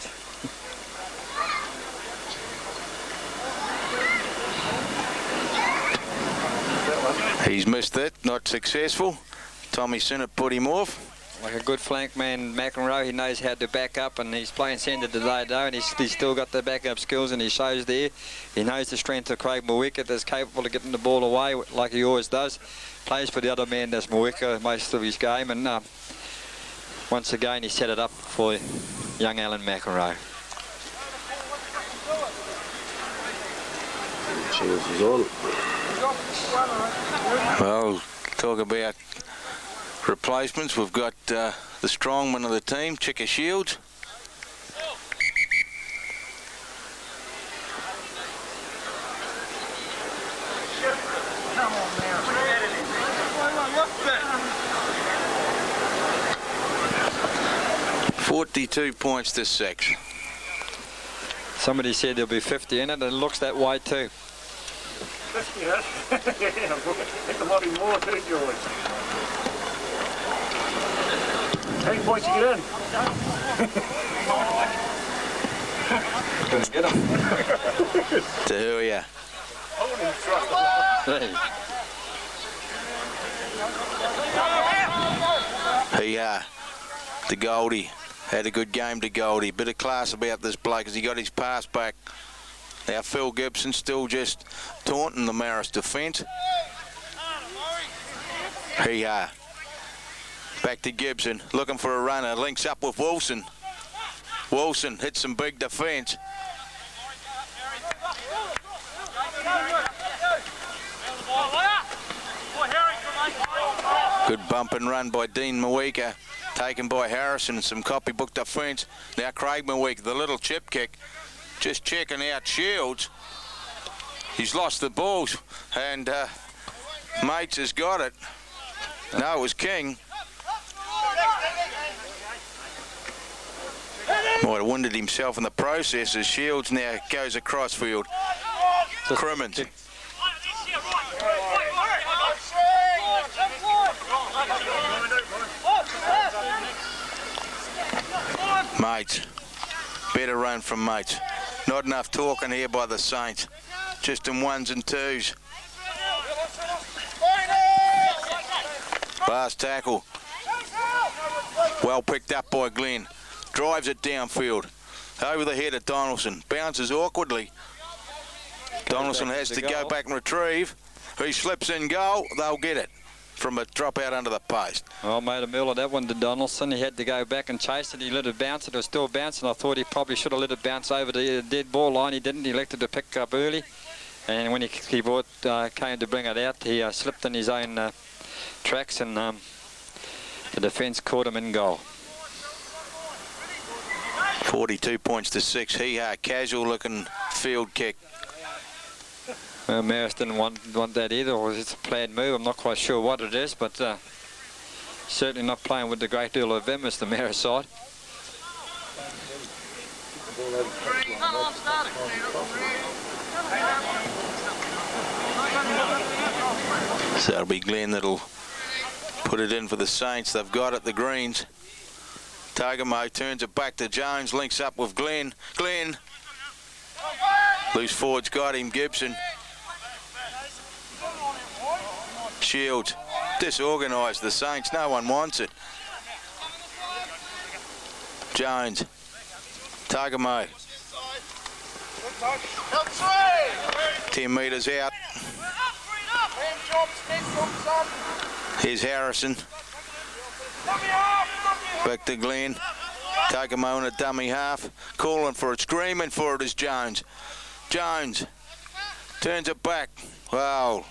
He's missed it, not successful. Tommy Sinnott put him off. Like a good flank man, McEnroe, he knows how to back up, and he's playing centre today though, and he's still got the backup skills, and he shows there. He knows the strength of Craig Mawika, that's capable of getting the ball away like he always does. Plays for the other man, that's Mawika, most of his game, and once again he set it up for young Alan McEnroe. Well, talk about replacements. We've got the strongman of the team, Chicka Shields. Come on now. 42 points to 6. Somebody said there'll be 50 in it, and it looks that way too. 50, huh? Yeah, I think there might be more too, George. How many points you get in? Couldn't get him. To who are you? I wouldn't even trust Hey. Hee-Ha. DeGoldie. Had a good game to Goldie. Bit of class about this bloke as he got his pass back. Now Phil Gibson still just taunting the Marist defence. Hee-ha. Back to Gibson, looking for a runner. Links up with Wilson. Wilson hits some big defence. Good bump and run by Dean Mawika. Taken by Harrison. Some copybook defence. Now Craig Mawika, the little chip kick. Just checking out Shields. He's lost the balls. And Mates has got it. No, it was King. Might have wounded himself in the process as Shields now goes across field. Crimmins. Mates. Better run from Mates. Not enough talking here by the Saints. Just in ones and twos. Last tackle. Well picked up by Glenn. Drives it downfield. Over the head of Donaldson. Bounces awkwardly. Donaldson has to go back and retrieve. He slips in goal. They'll get it from a drop out under the post. Well, made a meal of that one to Donaldson. He had to go back and chase it. He let it bounce. It was still bouncing. I thought he probably should have let it bounce over the dead ball line. He didn't. He elected to pick it up early. And when he came to bring it out, he slipped in his own tracks, and the defence caught him in goal. 42 points to 6. Hee-ha, casual looking field kick. Well, Marist didn't want that either, or it's a planned move. I'm not quite sure what it is, but certainly not playing with a great deal of vim as the Marist side. So it'll be Glenn that'll put it in for the Saints. They've got it, the Greens. Tagamo turns it back to Jones, links up with Glenn. Glenn. Loose forward's got him, Gibson. Shields. Disorganised, the Saints. No one wants it. Jones. Tagamo. 10 metres out. Here's Harrison. Back to Glenn. Tagamo in a dummy half. Calling for it, screaming for it is Jones. Jones turns it back. Wow.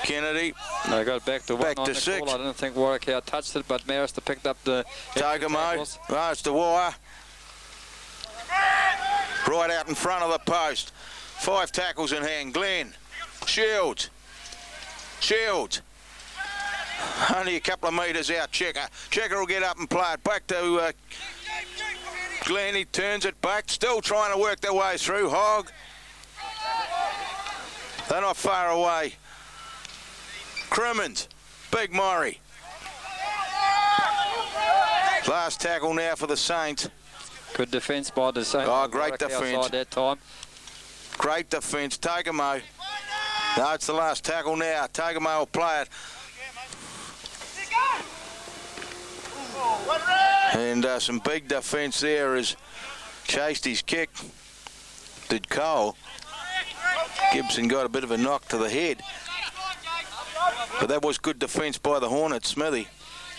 Kennedy. They got back to 1 on the 6. call. I didn't think Warwick touched it, but Marist picked up the Tagamo. Oh, it's the wire. Right out in front of the post. 5 tackles in hand. Glenn. Shields. Shields. Only a couple of metres out. Checker. Checker will get up and play it back to Glenn. He turns it back. Still trying to work their way through. Hogg. They're not far away. Crimmins. Big Murray. Last tackle now for the Saints. Good defence by the Saints. Oh, great defence. That time. Great defence. Tagamo. No, it's the last tackle now. Tagamo will play it. And some big defence there as chased his kick. Did Cole. Gibson got a bit of a knock to the head. But that was good defence by the Hornets, Smithy.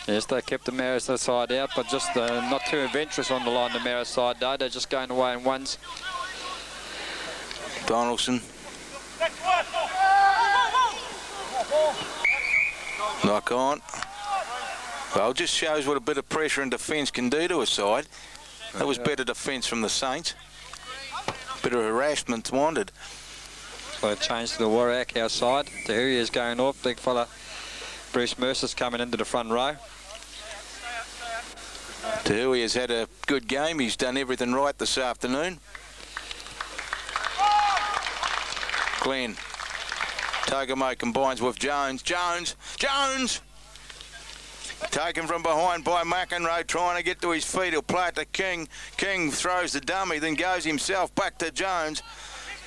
Yes, they kept the Marist side out, but just not too adventurous on the line, the Marist side, though. They're just going away in ones. Donaldson. Knock on. Well, just shows what a bit of pressure and defence can do to a side. That was better defence from the Saints. Bit of harassment wanted. So it changed to the Warwick outside. The Hurriers going off. Big fella Bruce Mercer's coming into the front row. Tahui has had a good game. He's done everything right this afternoon. Glenn. Tagamo combines with Jones. Jones. Jones! Taken from behind by McEnroe, trying to get to his feet. He'll play it to King. King throws the dummy, then goes himself back to Jones.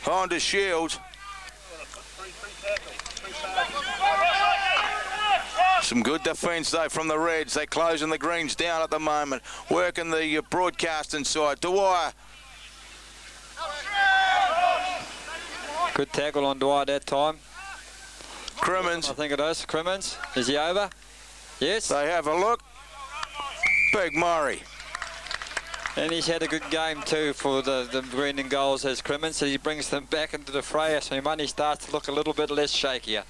On to Shields. Some good defence though from the Reds. They're closing the greens down at the moment. Working the broadcasting side. Dwyer. Good tackle on Dwyer that time. Crimmins. I think it is. Crimmins. Is he over? Yes. They have a look. Big Murray. And he's had a good game too for the green and goals as Crimmins. So he brings them back into the fray. So money starts to look a little bit less shakier.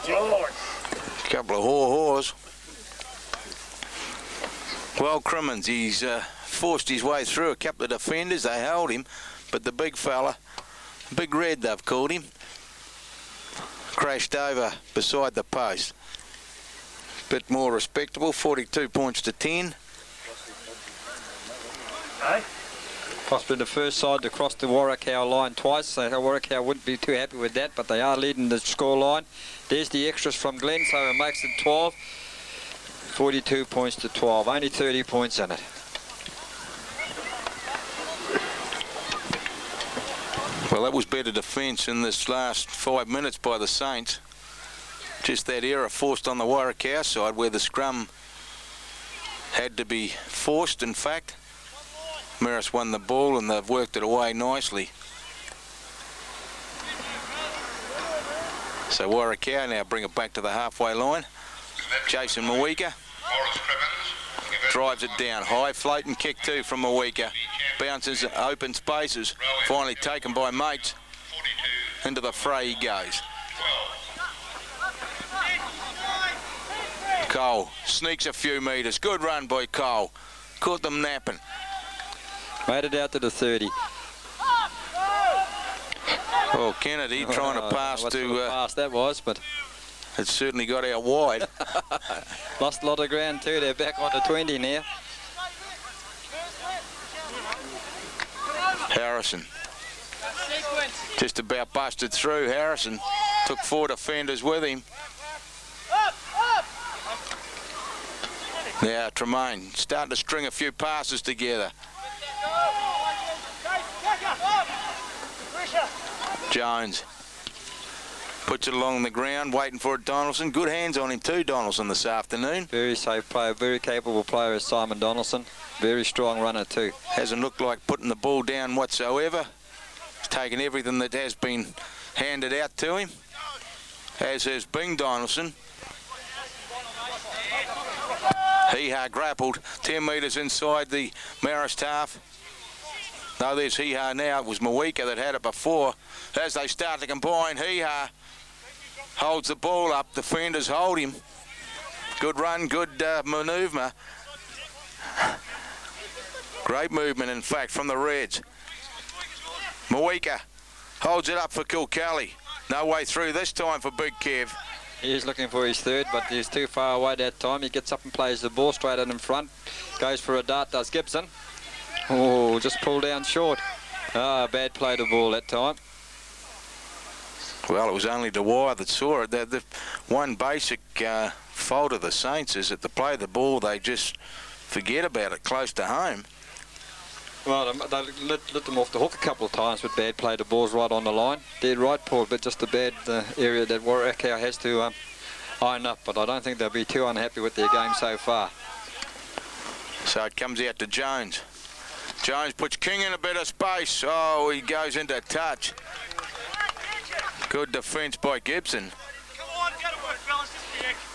George. Couple of haws. Well, Crimmins, he's forced his way through a couple of defenders. They held him, but the big fella, Big Red they've called him, crashed over beside the post. Bit more respectable, 42 points to 10. Hey? Possibly the first side to cross the Warrakau line twice, so Warrakau wouldn't be too happy with that, but they are leading the score line. There's the extras from Glen, so it makes it 12. 42 points to 12, only 30 points in it. Well, that was better defence in this last 5 minutes by the Saints. Just that error forced on the Warrakau side where the scrum had to be forced, in fact. Marist won the ball and they've worked it away nicely. So Warrakau now bring it back to the halfway line. Jason Mawika drives it down. High floating kick too from Mawika. Bounces open spaces. Finally taken by mates. Into the fray he goes. Cole sneaks a few metres. Good run by Cole. Caught them napping. Made it out to the 30. Oh, Kennedy trying to pass what to... sort of pass that was, but... It certainly got out wide. Lost a lot of ground too. They're back on the 20 now. Harrison. Just about busted through. Harrison took 4 defenders with him. Now Tremaine starting to string a few passes together. Jones puts it along the ground, waiting for it, Donaldson. Good hands on him too, Donaldson, this afternoon. Very safe player, very capable player is Simon Donaldson. Very strong runner too. Hasn't looked like putting the ball down whatsoever. He's taken everything that has been handed out to him, as has Bing Donaldson. Hee-ha grappled 10 metres inside the Marist half. No, there's Hee-ha now. It was Mawika that had it before. As they start to combine, Hee-ha holds the ball up. Defenders hold him. Good run, good manoeuvre. Great movement, in fact, from the Reds. Mawika holds it up for Kilkelly. No way through this time for Big Kev. He's looking for his third, but he's too far away that time. He gets up and plays the ball straight in front. Goes for a dart, does Gibson. Oh, just pulled down short. Ah, bad play to ball that time. Well, it was only Dwyer that saw it. The one basic fault of the Saints is that to play the ball, they just forget about it close to home. Well, they let them off the hook a couple of times with bad play to balls right on the line. Dead right, Paul, but just a bad area that Warrakau has to iron up. But I don't think they'll be too unhappy with their game so far. So it comes out to Jones. Jones puts King in a bit of space. Oh, he goes into touch. Good defence by Gibson.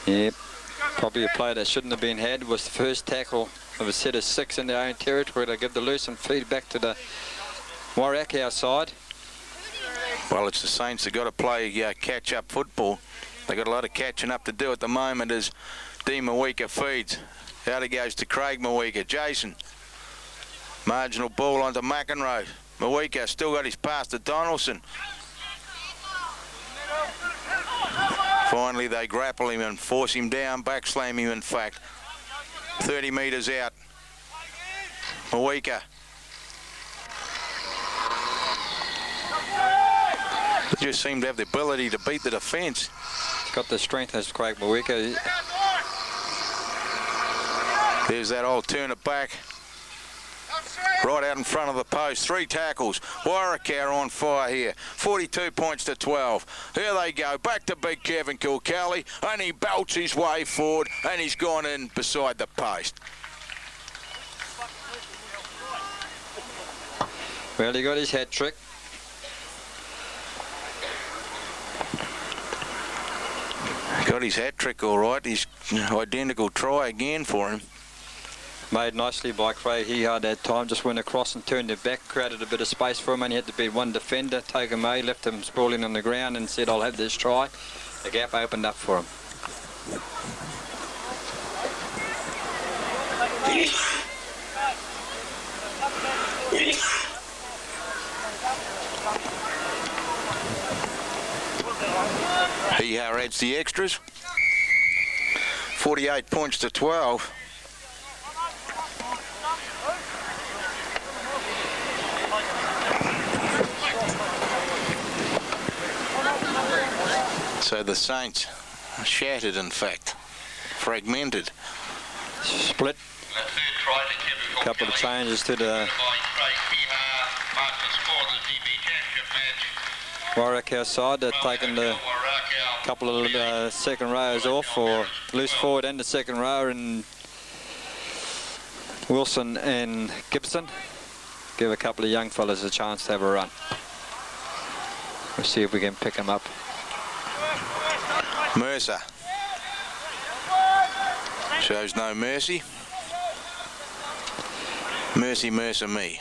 Yep, probably a play that shouldn't have been had. Was the first tackle of a set of 6 in their own territory to give the loose and feed back to the Warrakau side. Well, it's the Saints that got to play catch-up football. They got a lot of catching up to do at the moment as Dean Mawika feeds. Out he goes to Craig Mawika. Jason. Marginal ball onto McEnroe. Mawika still got his pass to Donaldson. Finally, they grapple him and force him down, backslam him, in fact. 30 metres out. Mawika. They just seem to have the ability to beat the defence. He's got the strength as Craig Mawika. There's that old turn it back. right out in front of the post. 3 tackles. Warwick on fire here. 42 points to 12. Here they go. Back to big Kevin Kilkelly, and he belts his way forward, and he's gone in beside the post. Well, he got his hat trick. Got his hat trick all right. His identical try again for him. Made nicely by Craig Heha that time. Just went across and turned it back, created a bit of space for him, and he had to beat one defender. Toga May left him sprawling on the ground and said, I'll have this try. The gap opened up for him. Heha adds the extras. 48 points to 12. So the Saints are shattered, in fact, fragmented. Split. A couple of changes to the Warwick side. They've taken the couple of second rows off, or loose forward and the second row, and Wilson and Gibson. Give a couple of young fellas a chance to have a run. We'll see if we can pick them up. Mercer shows no mercy. Mercy, Mercer me.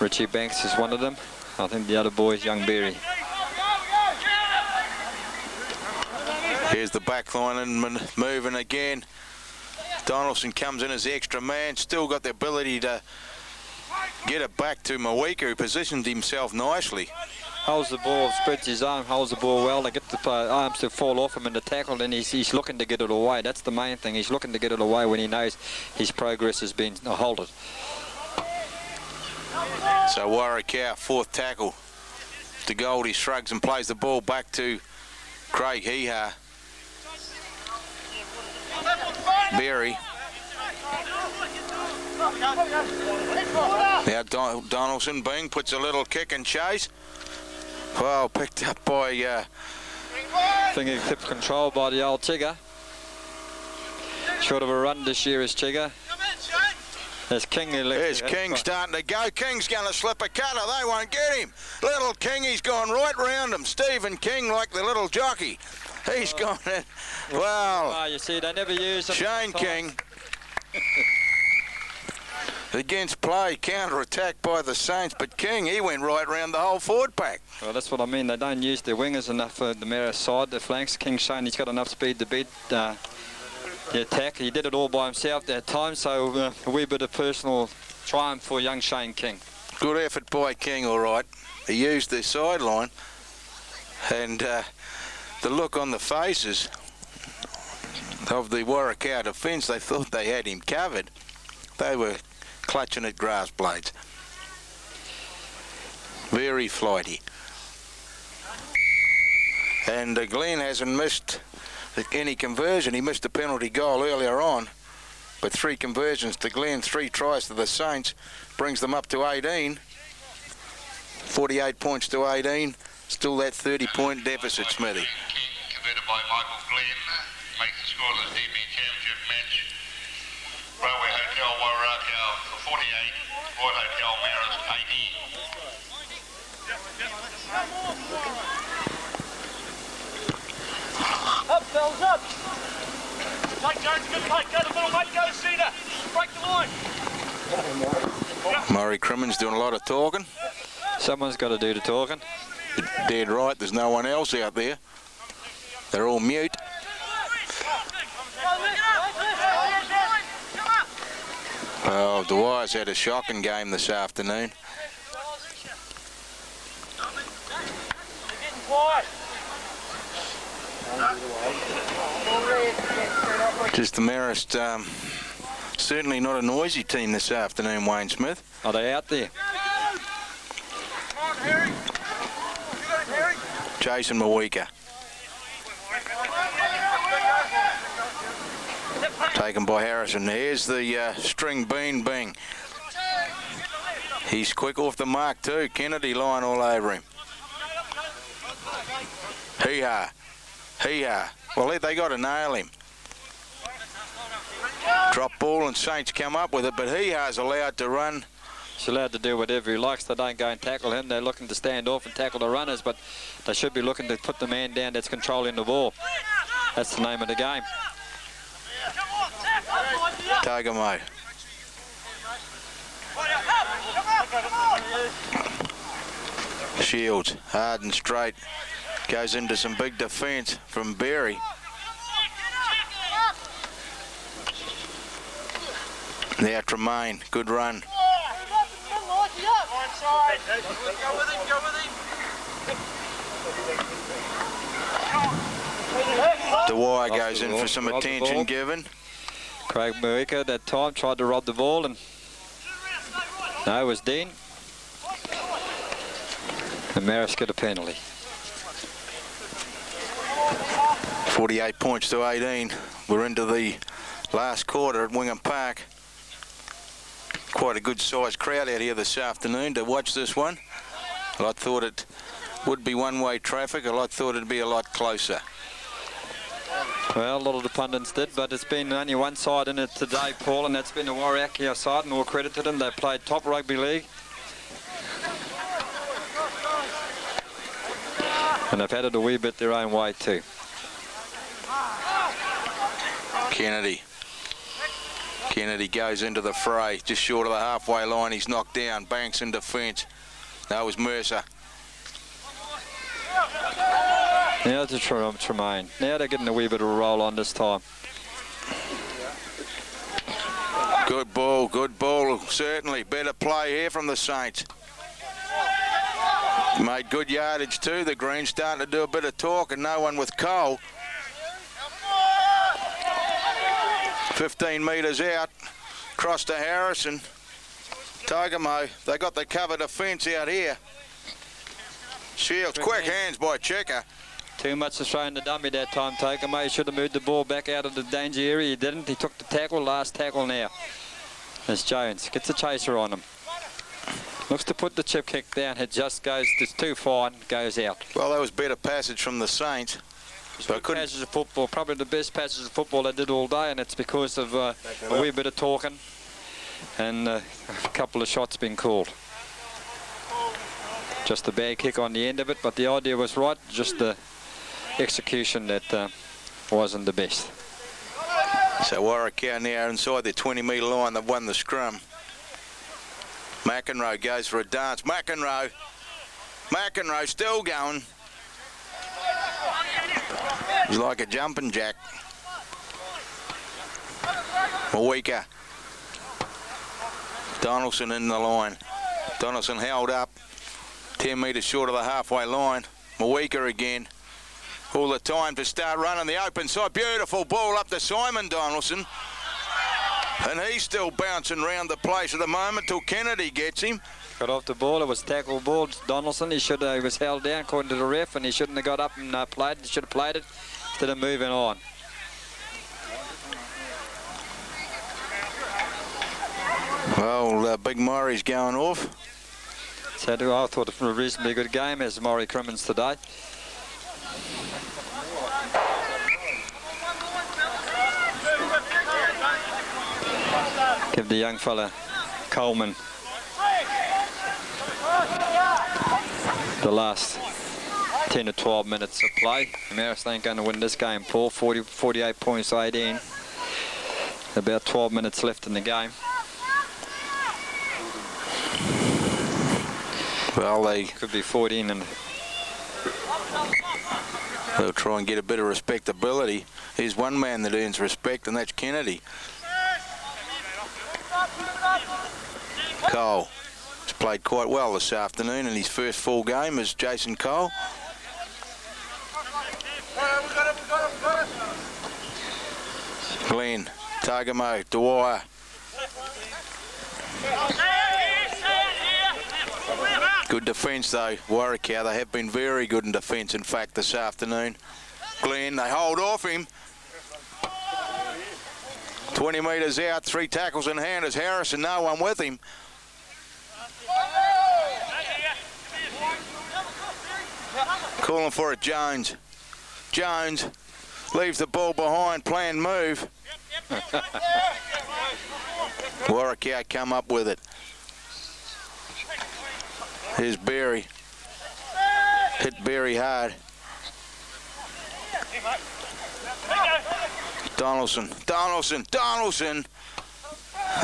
Richie Banks is one of them. I think the other boy is Young Berry. Here's the back lineman moving again. Donaldson comes in as the extra man. Still got the ability to get it back to Mawika, who positioned himself nicely. Holds the ball, spreads his arm, holds the ball well. They get the arms to fall off him in the tackle, and he's looking to get it away. That's the main thing. He's looking to get it away when he knows his progress has been halted. So Warwick, fourth tackle to Goldie, shrugs and plays the ball back to Craig Heha. Berry. Now Donaldson, Bing puts a little kick and chase. Well, picked up by... Fingertip control by the old Tigger. Short of a run this year is Tigger. There's King. There's King starting to go. King's going to slip a cutter. They won't get him. Little King, he's gone right round him. Stephen King, like the little jockey. He's gone in. Well, you see, they never use him. Shane King. Against play, counter-attack by the Saints, but King, he went right round the whole forward pack. Well, that's what I mean. They don't use their wingers enough for the Marist side, the flanks. King Shane, he's got enough speed to beat the attack. He did it all by himself that time, so a wee bit of personal triumph for young Shane King. Good effort by King, all right. He used the sideline, and the look on the faces of the Warwick defence, they thought they had him covered. They were clutching at grass blades. Very flighty. And Glenn hasn't missed any conversion. He missed a penalty goal earlier on, but 3 conversions to Glenn, 3 tries to the Saints, brings them up to 18. 48 points to 18. Still that 30-point deficit, Smithy. Converted by Michael Glenn, makes the scoreless DB Championship match. Railway Hotel Wairaka for 48, Royal Hotel Marist 18. Up, fellas, up. Take Jones, good play. Go to the middle, mate. Go to Cedar. Break the line. Murray Crimmins doing a lot of talking. Someone's got to do the talking. Dead right, there's no one else out there. They're all mute. Oh, Dwyer's had a shocking game this afternoon. Just the Marist, certainly not a noisy team this afternoon, Wayne Smith. Are they out there? Jason Mawika. Taken by Harrison. Here's the string bean Bing. He's quick off the mark too. Kennedy lying all over him. Hee-ha. Hee-ha. Well, they got to nail him. Drop ball and Saints come up with it, but Hee-ha's allowed to run. He's allowed to do whatever he likes. They don't go and tackle him. They're looking to stand off and tackle the runners, but they should be looking to put the man down that's controlling the ball. That's the name of the game. Tagamo. Shields, hard and straight. Goes into some big defence from Berry. Now Tremaine, good run. Dwyer goes in for some attention given. Craig Muika at that time tried to rob the ball, and no, it was Dean. And Marist got a penalty. 48 points to 18. We're into the last quarter at Wingham Park. Quite a good sized crowd out here this afternoon to watch this one. I thought it would be one-way traffic. I thought it'd be a lot closer. Well, a lot of the pundits did, but it's been only one side in it today, Paul, and that's been the Wairakei side, and all credit to them. They played top rugby league. And they've had it a wee bit their own way too. Kennedy goes into the fray, just short of the halfway line. He's knocked down, banks in defence. That was Mercer. Now to Tremaine. Now they're getting a wee bit of a roll on this time. Good ball, certainly. Better play here from the Saints. Made good yardage too. The Greens starting to do a bit of talk, and no one with Cole. 15 metres out, cross to Harrison. Tagamo, they got the cover defence out here. Shields, quick hands by Checker. Too much to throw in the dummy that time, Tagamo. He should have moved the ball back out of the danger area. He didn't. He took the tackle, last tackle now. There's Jones, gets a chaser on him. Looks to put the chip kick down. It just goes, it's too far and goes out. Well, that was better passage from the Saints. So passes of football, probably the best passes of football they did all day, and it's because of a wee bit of talking and a couple of shots being called. Just a bad kick on the end of it, but the idea was right, just the execution that wasn't the best. So Wairakei now inside the 20-metre line. They've won the scrum. McEnroe goes for a dance. McEnroe still going. He's like a jumping jack. Mawika. Donaldson in the line. Donaldson held up. 10 metres short of the halfway line. Mawika again. All the time to start running the open side. Beautiful ball up to Simon Donaldson. And he's still bouncing around the place at the moment till Kennedy gets him. Got off the ball. It was tackle ball. Donaldson, he was held down according to the ref, and he shouldn't have got up and played. He should have played it instead of moving on. Well, Big Murray's going off. So I thought it was a reasonably good game as Murray Crimmins today. Give the young fella Coleman the last 10 to 12 minutes of play. Marist ain't going to win this game, Paul. 48 points, 18. About 12 minutes left in the game. Well, they could be 14, and they'll try and get a bit of respectability. There's one man that earns respect, and that's Kennedy. Cole has played quite well this afternoon in his first full game as Jason Cole. Glenn, Tagamo, Dwyer. Good defence though, Wairakei. They have been very good in defence, in fact, this afternoon. Glenn, they hold off him. 20 metres out, 3 tackles in hand as Harrison, no one with him. Calling for it, Jones. Jones leaves the ball behind, planned move. Warwick come up with it. Here's Berry. Hit Berry hard. Donaldson.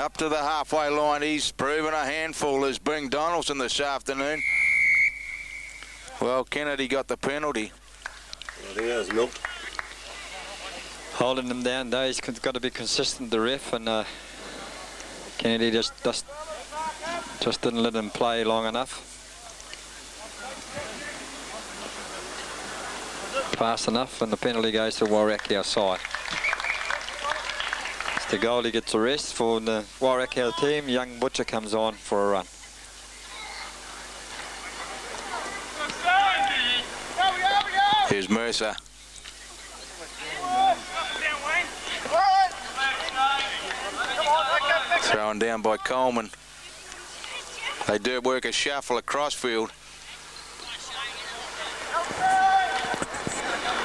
Up to the halfway line. He's proven a handful as Bing Donaldson this afternoon. Well, Kennedy got the penalty. I think that was milked. Holding them down though, he's got to be consistent, the ref, and Kennedy just didn't let him play long enough. Fast enough, and the penalty goes to Warwick side. The goalie gets a rest for the Warwick team. Young Butcher comes on for a run. Here's Mercer. Thrown down by Coleman. They do work a shuffle across field.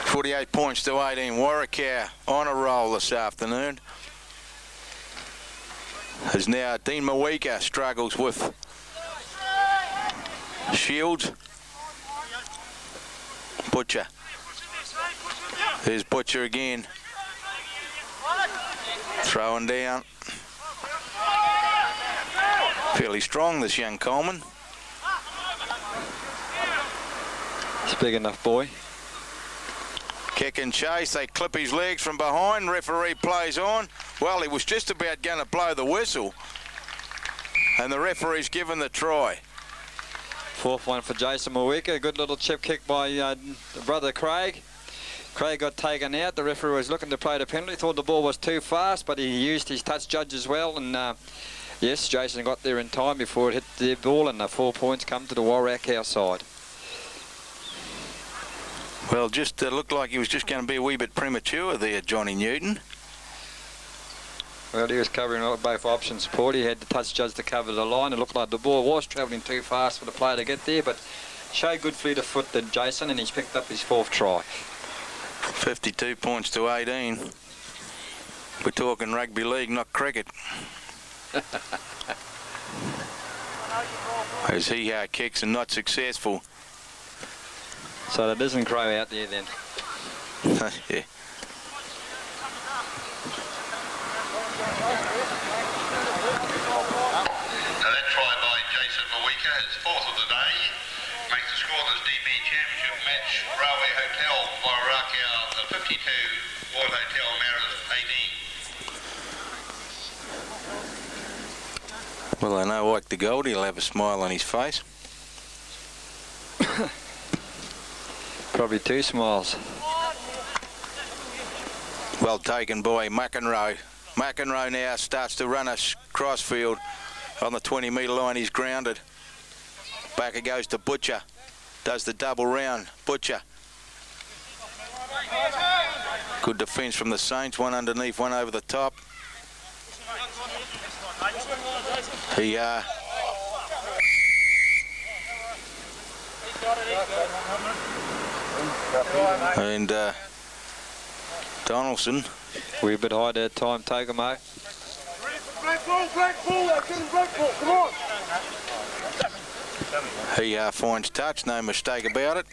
48 points to 18. Warwick on a roll this afternoon. As now Dean Mawika struggles with Shields. Butcher. There's Butcher again. Throwing down. Fairly strong, this young Coleman. He's a big enough boy. Kick and chase, they clip his legs from behind, referee plays on. Well, he was just about going to blow the whistle. And the referee's given the try. Fourth one for Jason Mawika. Good little chip kick by brother Craig. Craig got taken out. The referee was looking to play the penalty. Thought the ball was too fast, but he used his touch judge as well. And yes, Jason got there in time before it hit the ball, and the 4 points come to the Warwick side. Well, just looked like he was just going to be a wee bit premature there, Johnny Newton. Well, he was covering both options support. He had the touch judge to cover the line. It looked like the ball was travelling too fast for the player to get there, but showed good fleet of foot than Jason, and he's picked up his fourth try. 52 points to 18. We're talking rugby league, not cricket. As he kicks and not successful. So that isn't Crow out there then. Yeah. That try by Jason Mawika, his fourth of the day, makes the scoreless DB Championship match Railway Hotel, Wairakau 52, Port Hotel Marist 18. Well, I know Ike the Goldie will have a smile on his face. Probably two smiles. Well taken by McEnroe. McEnroe now starts to run a crossfield on the 20-metre line. He's grounded. Back it goes to Butcher. Does the double round. Butcher. Good defence from the Saints. One underneath, one over the top. He and Donaldson. We're a bit high that time, Togamo. Black ball, come on. He finds touch, no mistake about it.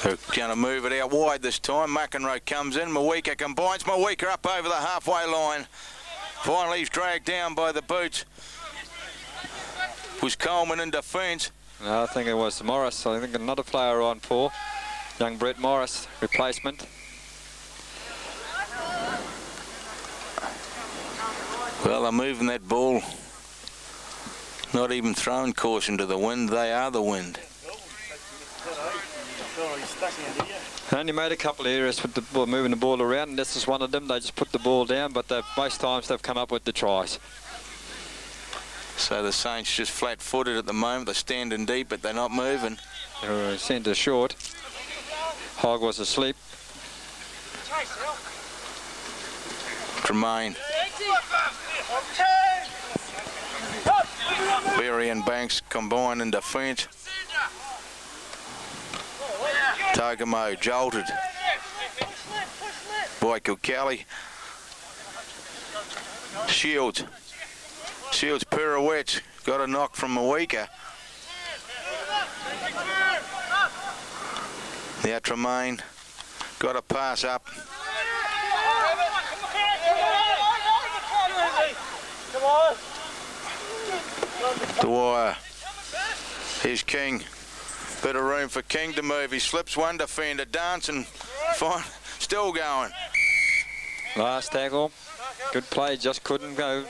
They're going to move it out wide this time. McEnroe comes in. Mawika combines. Mawika up over the halfway line. Finally, he's dragged down by the boots. Was Coleman in defence? No, I think it was Morris. I think another player on for young Brett Morris, replacement. Well, they're moving that ball. Not even throwing caution to the wind. They are the wind. Only made a couple of errors with the ball, moving the ball around, and this is one of them. They just put the ball down, but most times they've come up with the tries. So the Saints just flat-footed at the moment. They're standing deep, but they're not moving. They're centre short. Hogg was asleep. Tremaine. Berry and Banks combine in defence. Togamo jolted by Kilkelly. Shields pirouettes, got a knock from Mawika. Now Tremaine got a pass up. Dwyer. Here's King. Bit of room for King to move. He slips one defender, dancing, fine, still going. Last tackle. Good play, just couldn't go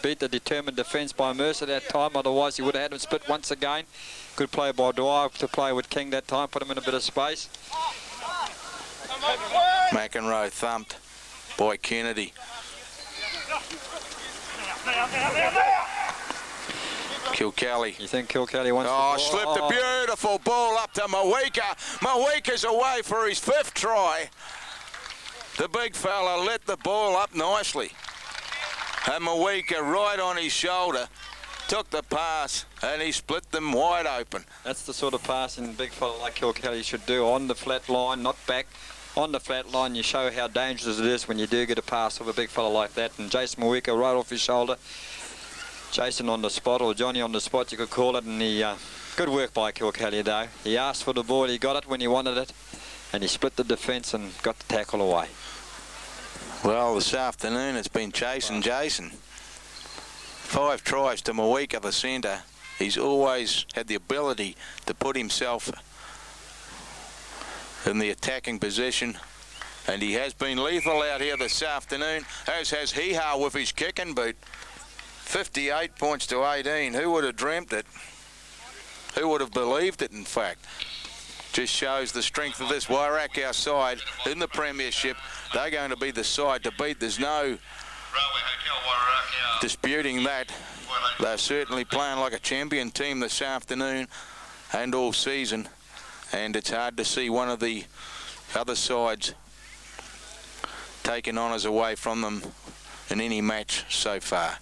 beat the determined defence by Mercer that time, otherwise he would have had him split once again. Good play by Dwyer to play with King that time, put him in a bit of space. McEnroe thumped by Kennedy. Kilkelly. You think Kilkelly wants to slipped a beautiful ball up to Mawika. Mawika's away for his 5th try. The big fella let the ball up nicely. And Mawika right on his shoulder took the pass and he split them wide open. That's the sort of passing a big fella like Kilkelly should do, on the flat line, not back. On the flat line, you show how dangerous it is when you do get a pass of a big fella like that. And Jason Mawika right off his shoulder. Jason on the spot, or Johnny on the spot, you could call it. And good work by Kilkelly though. He asked for the ball, he got it when he wanted it, and he split the defence and got the tackle away. Well, this afternoon it's been chasing Jason. 5 tries to Mawika, the centre. He's always had the ability to put himself in the attacking position, and he has been lethal out here this afternoon, as has Hee-Ha with his kicking boot. 58 points to 18. Who would have dreamt it? Who would have believed it, in fact? Just shows the strength of this Wairakau side in the premiership. They're going to be the side to beat. There's no disputing that. They're certainly playing like a champion team this afternoon and all season, and it's hard to see one of the other sides taking honours away from them in any match so far.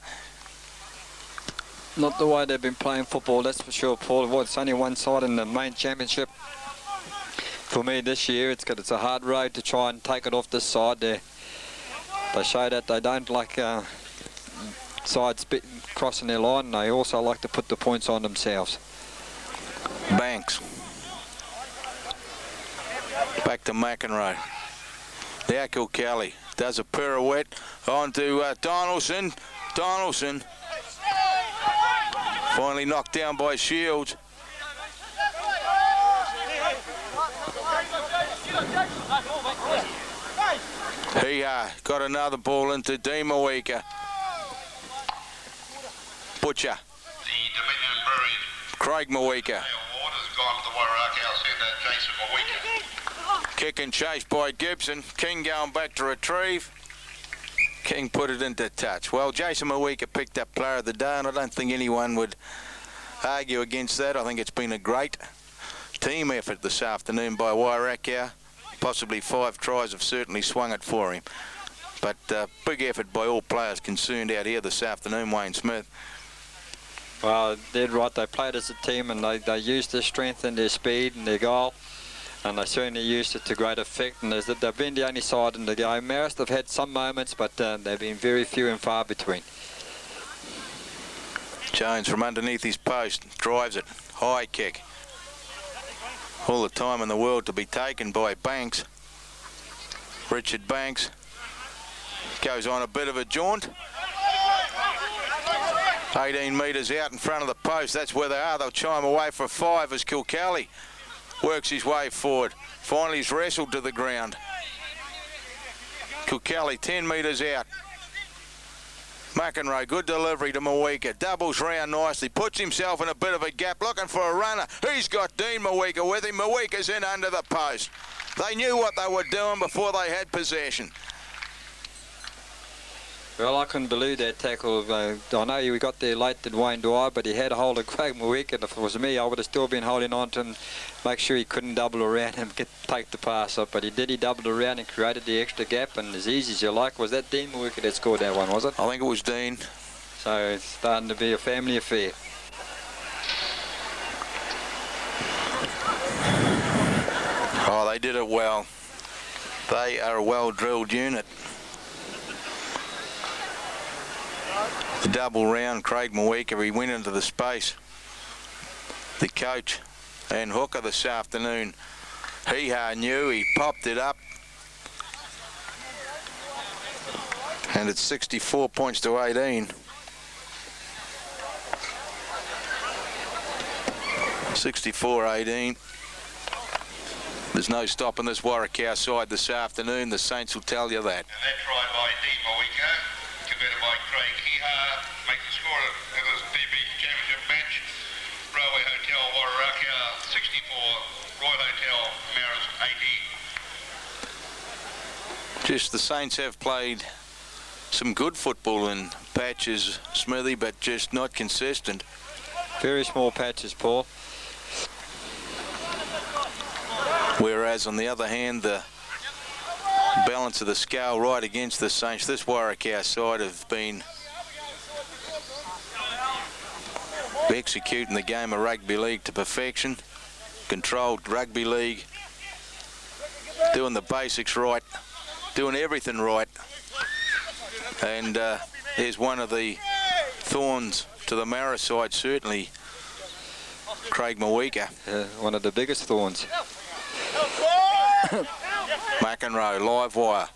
Not the way they've been playing football, that's for sure, Paul. Well, it's only one side in the main championship. For me this year, it's a hard road to try and take it off this side there. They show that they don't like sides crossing their line. They also like to put the points on themselves. Banks. Back to McEnroe. Now Kilkelly does a pirouette onto Donaldson. Donaldson finally knocked down by Shields. He got another ball into D. Mawika. Butcher. Craig Mawika. Kick and chase by Gibson. King going back to retrieve. King put it into touch. Well, Jason Mawika picked up player of the day, and I don't think anyone would argue against that. I think it's been a great team effort this afternoon by Wairakau. Possibly 5 tries have certainly swung it for him. But big effort by all players concerned out here this afternoon, Wayne Smith. Well, they're right. They played as a team, and they used their strength and their speed and their goal, and they certainly used it to great effect. And they've been the only side in the game. Marist have had some moments, but they've been very few and far between. Jones from underneath his post drives it. High kick. All the time in the world to be taken by Banks. Richard Banks goes on a bit of a jaunt. 18 metres out in front of the post. That's where they are. They'll chime away for 5 as Kilkelly works his way forward. Finally he's wrestled to the ground. Kilkelly 10 metres out. McEnroe, good delivery to Mawika. Doubles round nicely. Puts himself in a bit of a gap. Looking for a runner. He's got Dean Mawika with him. Mawika's in under the post. They knew what they were doing before they had possession. Well, I couldn't believe that tackle. I know he got there late, did Wayne Dwyer, but he had a hold of Craig Mawick, and if it was me, I would have still been holding on to him, make sure he couldn't double around and take the pass up. But he did, he doubled around and created the extra gap, and as easy as you like. Was that Dean Mawick that scored that one, was it? I think it was Dean. So it's starting to be a family affair. Oh, they did it well. They are a well-drilled unit. The double round, Craig Mawika, he went into the space. The coach and hooker this afternoon, he knew, he popped it up. And it's 64 points to 18. 64-18. There's no stopping this Warwick side this afternoon. The Saints will tell you that. And that try by Dean Mawika, converted by Craig Heha, makes the score in this DB Championship match. Railway Hotel Warwick 64, Royal Hotel Marist 80. Just the Saints have played some good football in patches, Smithy, but just not consistent. Very small patches, Paul. Whereas on the other hand, the balance of the scale right against the Saints, this Warwick side have been executing the game of rugby league to perfection. Controlled rugby league, doing the basics right, doing everything right. And there's one of the thorns to the Marist side, certainly, Craig Mawika. One of the biggest thorns. McEnroe, live wire.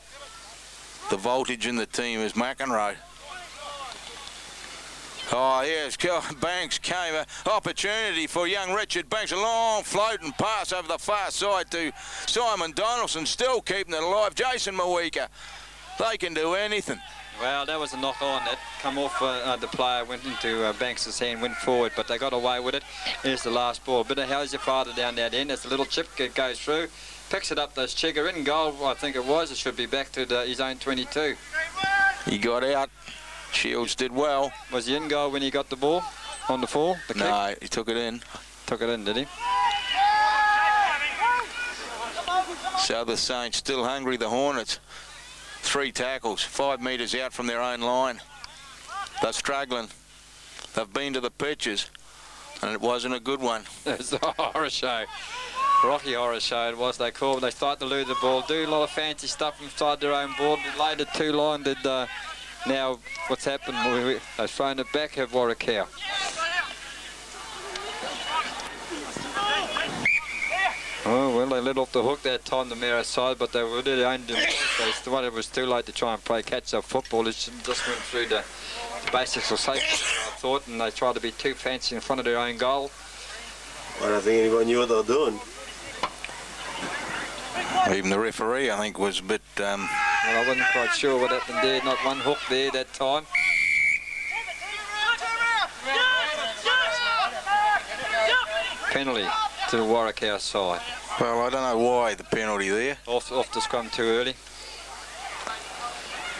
The voltage in the team is McEnroe. Oh, yes, Banks came. Opportunity for young Richard Banks. A long floating pass over the far side to Simon Donaldson, still keeping it alive. Jason Mawika. They can do anything. Well, that was a knock on that come off the player, went into Banks' hand, went forward, but they got away with it. Here's the last ball. Bit of how's your father down that end. As the little chip goes through, picks it up, does Chigger in goal, I think it was. It should be back to his own 22. He got out. Shields did well. Was he in goal when he got the ball on the fall? The kick? No, he took it in. Took it in, did he? So the Saints still hungry, the Hornets. 3 tackles, 5 metres out from their own line. They're struggling. They've been to the pitches, and it wasn't a good one. It was a horror show. Rocky horror show it was, they called. They start to lose the ball, do a lot of fancy stuff inside their own ball. Laid it too long. Now what's happened? They've thrown it back, have Warwick. Oh, well, they let off the hook that time, the Marist side, but they were their own defence. It was too late to try and play catch-up football. It just went through the basics of safety, I thought, and they tried to be too fancy in front of their own goal. I don't think anyone knew what they were doing. Even the referee, I think, was a bit... Well, I wasn't quite sure what happened there. Not one hook there that time. Penalty to the Warwick House side. Well, I don't know why the penalty there. Off the scrum too early.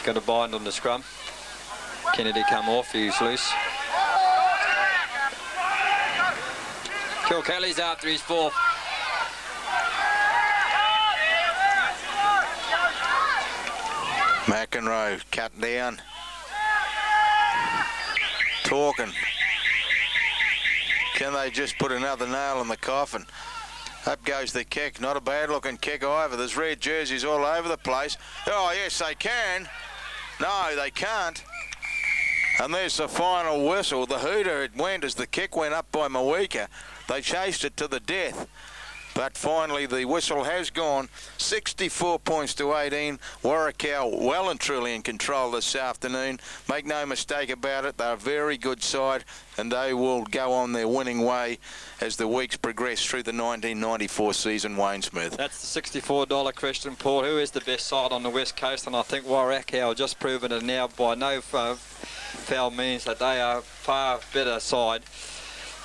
Got a bind on the scrum. Kennedy come off, he's loose. Kilkelly's after his fourth. McEnroe cut down. Talking. Can they just put another nail in the coffin? Up goes the kick. Not a bad looking kick either. There's red jerseys all over the place. Oh, yes, they can. No, they can't. And there's the final whistle. The hooter it went as the kick went up by Mawika. They chased it to the death. But finally the whistle has gone. 64 points to 18. Warwick well and truly in control this afternoon. Make no mistake about it, they're a very good side and they will go on their winning way as the weeks progress through the 1994 season, Wayne Smith. That's the $64 question, Paul. Who is the best side on the West Coast? And I think Warwick have just proven it now by no foul means that they are far better side.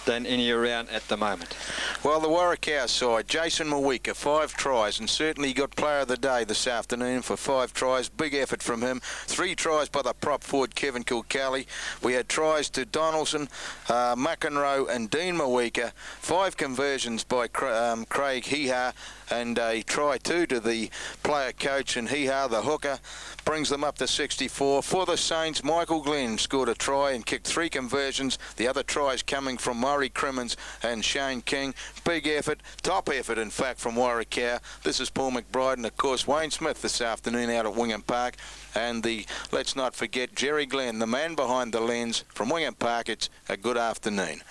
than any around at the moment. Well, the Warrakau side, Jason Mawika, 5 tries, and certainly got player of the day this afternoon for 5 tries. Big effort from him. 3 tries by the prop forward, Kevin Kilcally. We had tries to Donaldson, McEnroe and Dean Mawika. 5 conversions by Craig Heha, and a try too to the player coach, and Heha, the hooker, brings them up to 64. For the Saints, Michael Glenn scored a try and kicked 3 conversions. The other tries coming from Murray Crimmins and Shane King. Big effort, top effort in fact from Warrakau. This is Paul McBride, and of course Wayne Smith this afternoon out at Wingham Park. And let's not forget Jerry Glenn, the man behind the lens from Wingham Park. It's a good afternoon.